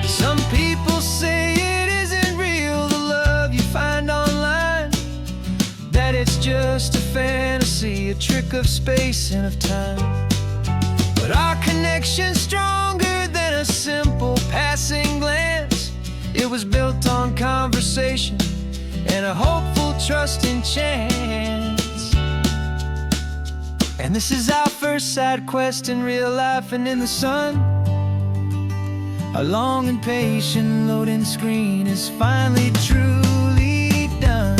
Some people say it isn't real, the love you find online, that it's just a fantasy, a trick of space and of time. But our connection's stronger than a simple passing glance. It was built on conversation and a hopeful, trusting chance. And this is our first side quest in real life and in the sun. Our long and patient loading screen is finally truly done.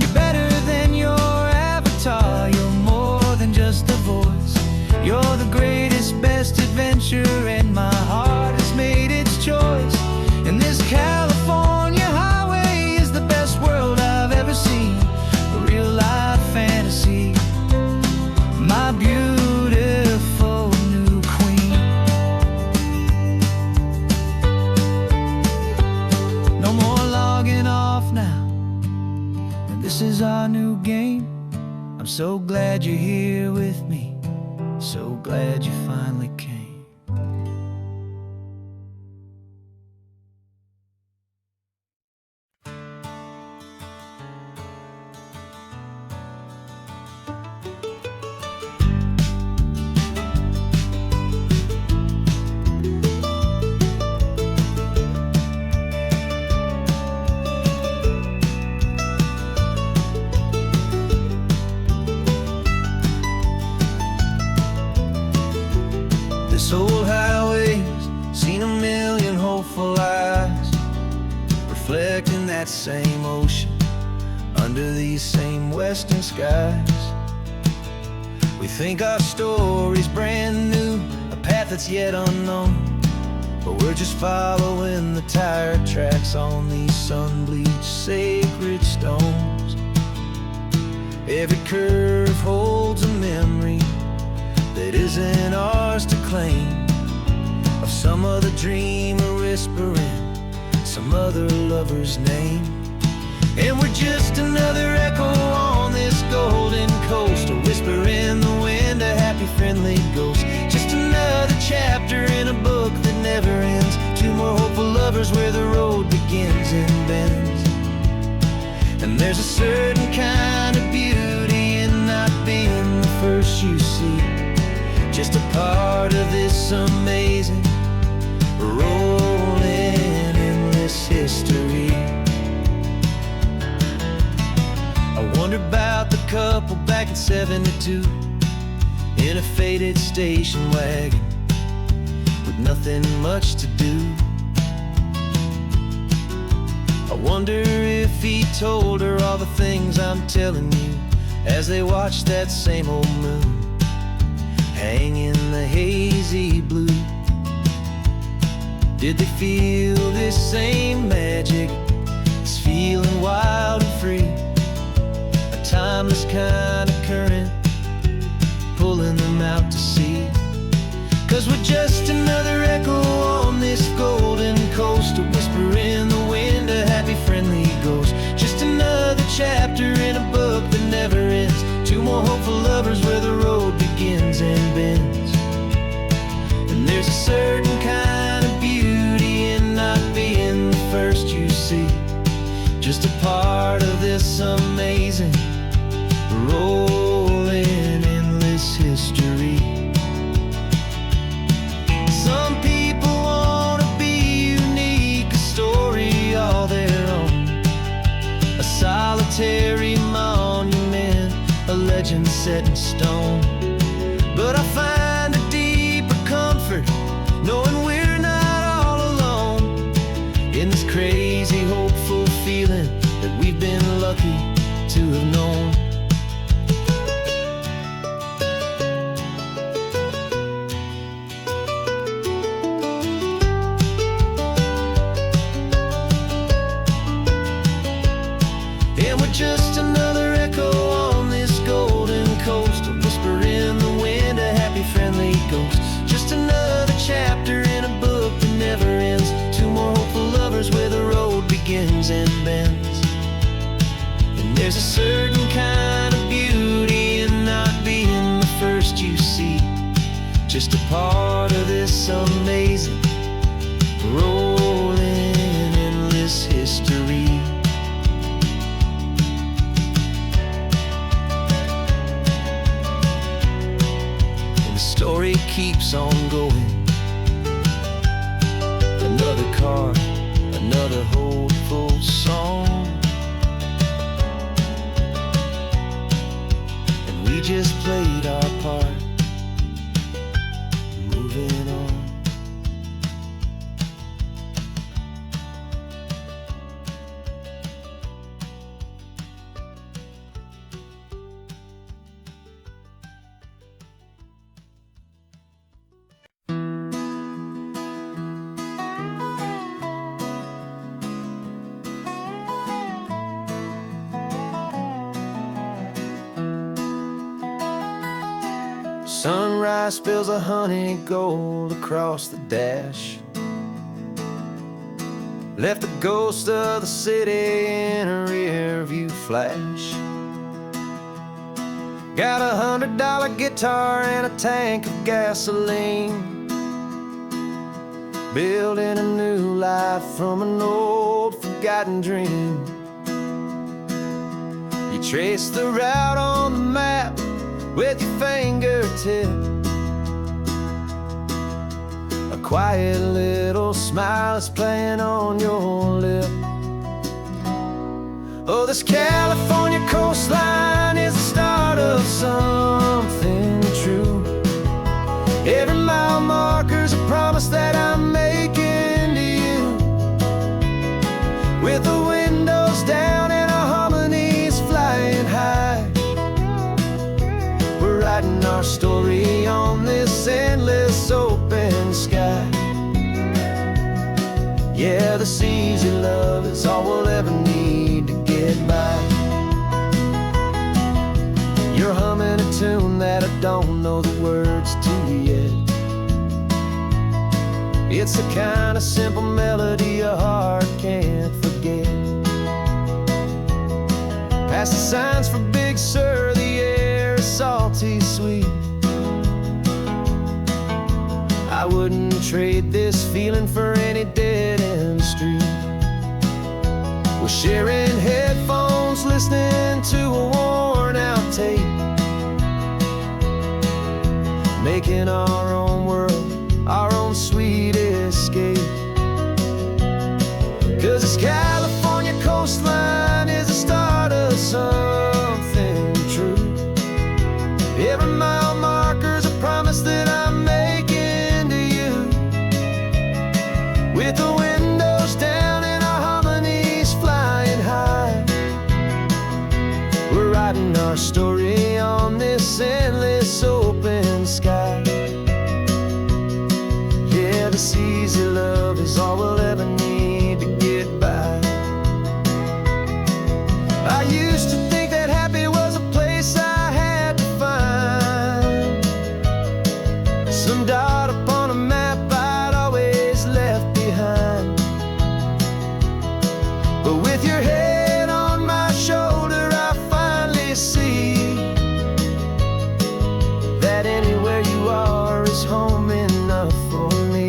You're better than your avatar, you're more than just a voice. You're the greatest, best adventure, and my heart has made its choice. And this California highway is the best world I've ever seen, a real life fantasy. My beautiful new queen. No more logging off now, and this is our new game. I'm so glad you're here with me, so glad you finally came. This old highway's seen a million hopeful eyes, reflecting that same ocean under these same western skies. We think our story's brand new, a path that's yet unknown, but we're just following the tire tracks on these sun-bleached sacred stones. Every curve holds a memory that isn't ours to claim, of some other dreamer whispering some other lover's name. And we're just another echo on this golden coast, a whisper in the wind, a happy friendly ghost. Just another chapter in a book that never ends, two more hopeful lovers where the road begins and bends. And there's a certain kind of beauty in not being the first you see, just a part of this amazing, rolling, endless history. I wonder about the couple back in '72 in a faded station wagon with nothing much to do. I wonder if he told her all the things I'm telling you as they watched that same old moon hang in the hazy blue. Did they feel this same magic, this feeling wild and free, a timeless kind of current pulling them out to sea? 'Cause we're just another echo on this golden coast, a whisper in the wind, a happy friendly ghost. Just another chapter certain kind of beauty in not being the first you see. Just a part of this amazing, rolling, endless history. Some people want to be unique, a story all their own, a solitary monument, a legend set in stone. But I find a deeper comfort knowing we're not all alone in this crazy, hopeful feeling that we've been lucky to have known. And we're just another echo on this golden coast, a whisper in the wind, a happy, friendly ghost. Just another chapter in a book that never ends. Two more hopeful lovers where the road begins and bends. And there's a certain kind of beauty in not being the first you see. Just a part of this amazing, rolling, endless history. Story keeps on going. Another card, another hopeful song, and we just played our part, moving on. Sunrise spills a honey gold across the dash, left the ghost of the city in a rear view flash. Got $100 guitar and a tank of gasoline, building a new life from an old forgotten dream. You trace the route on the map with your fingertip, a quiet little smile is playing on your lip. Oh, this California coastline is the start of something true. Every mile marker's a promise that I'm making to you, with the windows down and our harmonies flying high. Writing our story on this endless open sky. Yeah, this easy love is all we'll ever need to get by. You're humming a tune that I don't know the words to yet. It's the kind of simple melody your heart can't forget. Past the signs for Big Sur, the air is salty sweet. I wouldn't trade this feeling for any dead-end street. We're sharing headphones, listening to a worn-out tape, making our own world, our own sweet escape. 'Cause this California coastline is the start of something true. Every mile marker's a promise that I'm making to you, with the windows down and our harmonies flying high. We're writing our story on this endless open sky. Yeah, this easy love is all we'll ever need to get by. I used to think that happy was a place I had to find, some dot upon a map I'd always left behind. But with your head on my shoulder, I finally see that anywhere you are is home enough for me.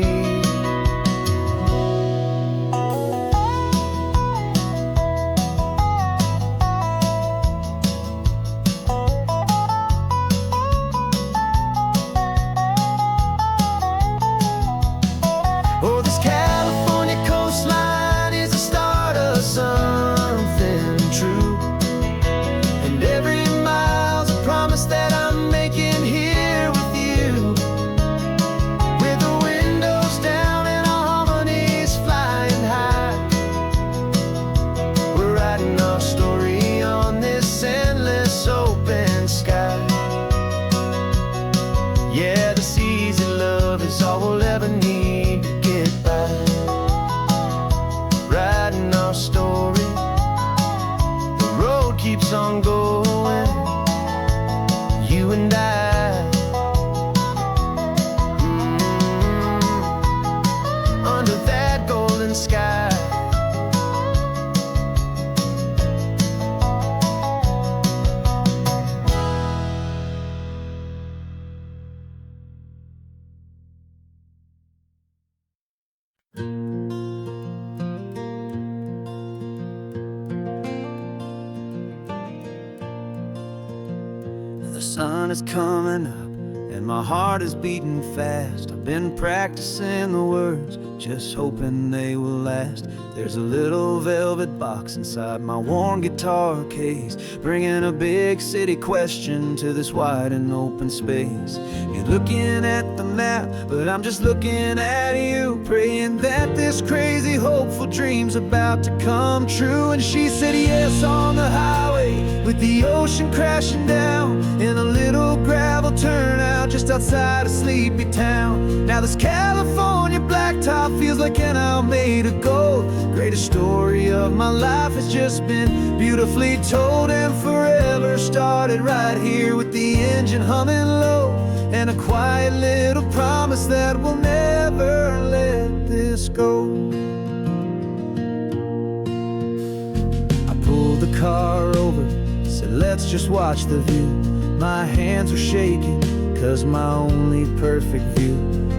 sun is coming up and my heart is beating fast. I've been practicing the words, just hoping they will last. There's a little velvet box inside my worn guitar case, bringing a big city question to this wide and open space. You're looking at the map, but I'm just looking at you, praying that this crazy hopeful dream's about to come true. And she said yes on the highway, with the ocean crashing down in a little gravel turnout just outside of Sleepy Town. Now this California blacktop feels like an owl made of gold. Greatest story of my life has just been beautifully told, and forever started right here with the engine humming low, and a quiet little promise that we'll never let this go. I pulled the car over, said let's just watch the view. My hands were shaking, cause my only perfect view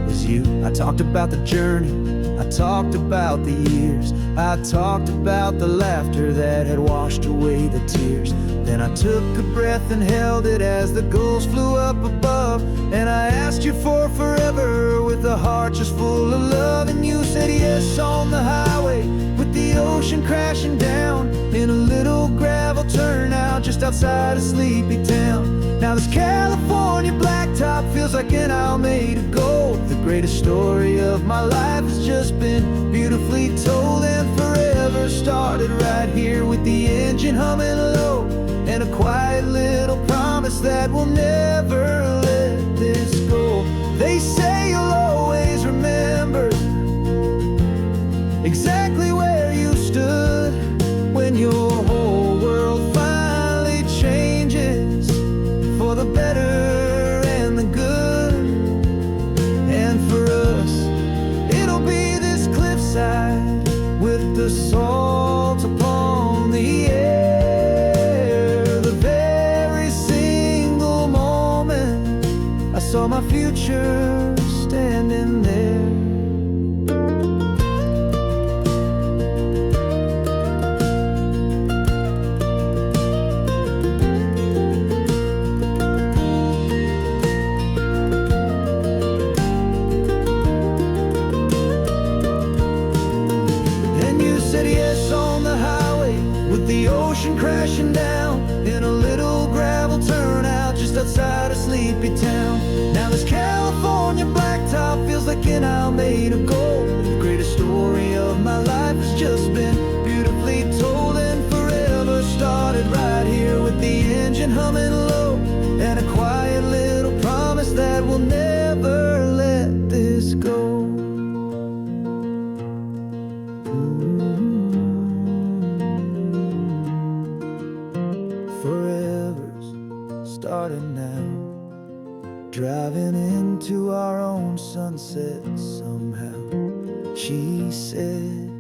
was you. I talked about the journey, I talked about the years, I talked about the laughter that had washed away the tears. Then I took a breath and held it as the gulls flew up above, and I asked you for forever with a heart just full of love. And you said yes on the highway, with the ocean crashing down in a little gravel turnout just outside of Sleepy Town. Now this California blacktop feels like an owl made of gold. The greatest story of my life has just been beautifully told, and forever started right here with the engine humming low, and a quiet little promise that we'll never let this go. They say you'll always remember exactly where you stood when your whole world finally changes for the better and the good. And for us, it'll be this cliffside with the salt upon the air. The very single moment I saw my future standing there. The ocean crashing down in a little gravel turnout just outside of Sleepy Town. Now this California blacktop feels like an owl made of gold. The greatest story of my life has just been beautifully told, and forever started right here with the engine humming low, and a quiet little promise that we'll never let this go. Forever's starting now, driving into our own sunset somehow. She said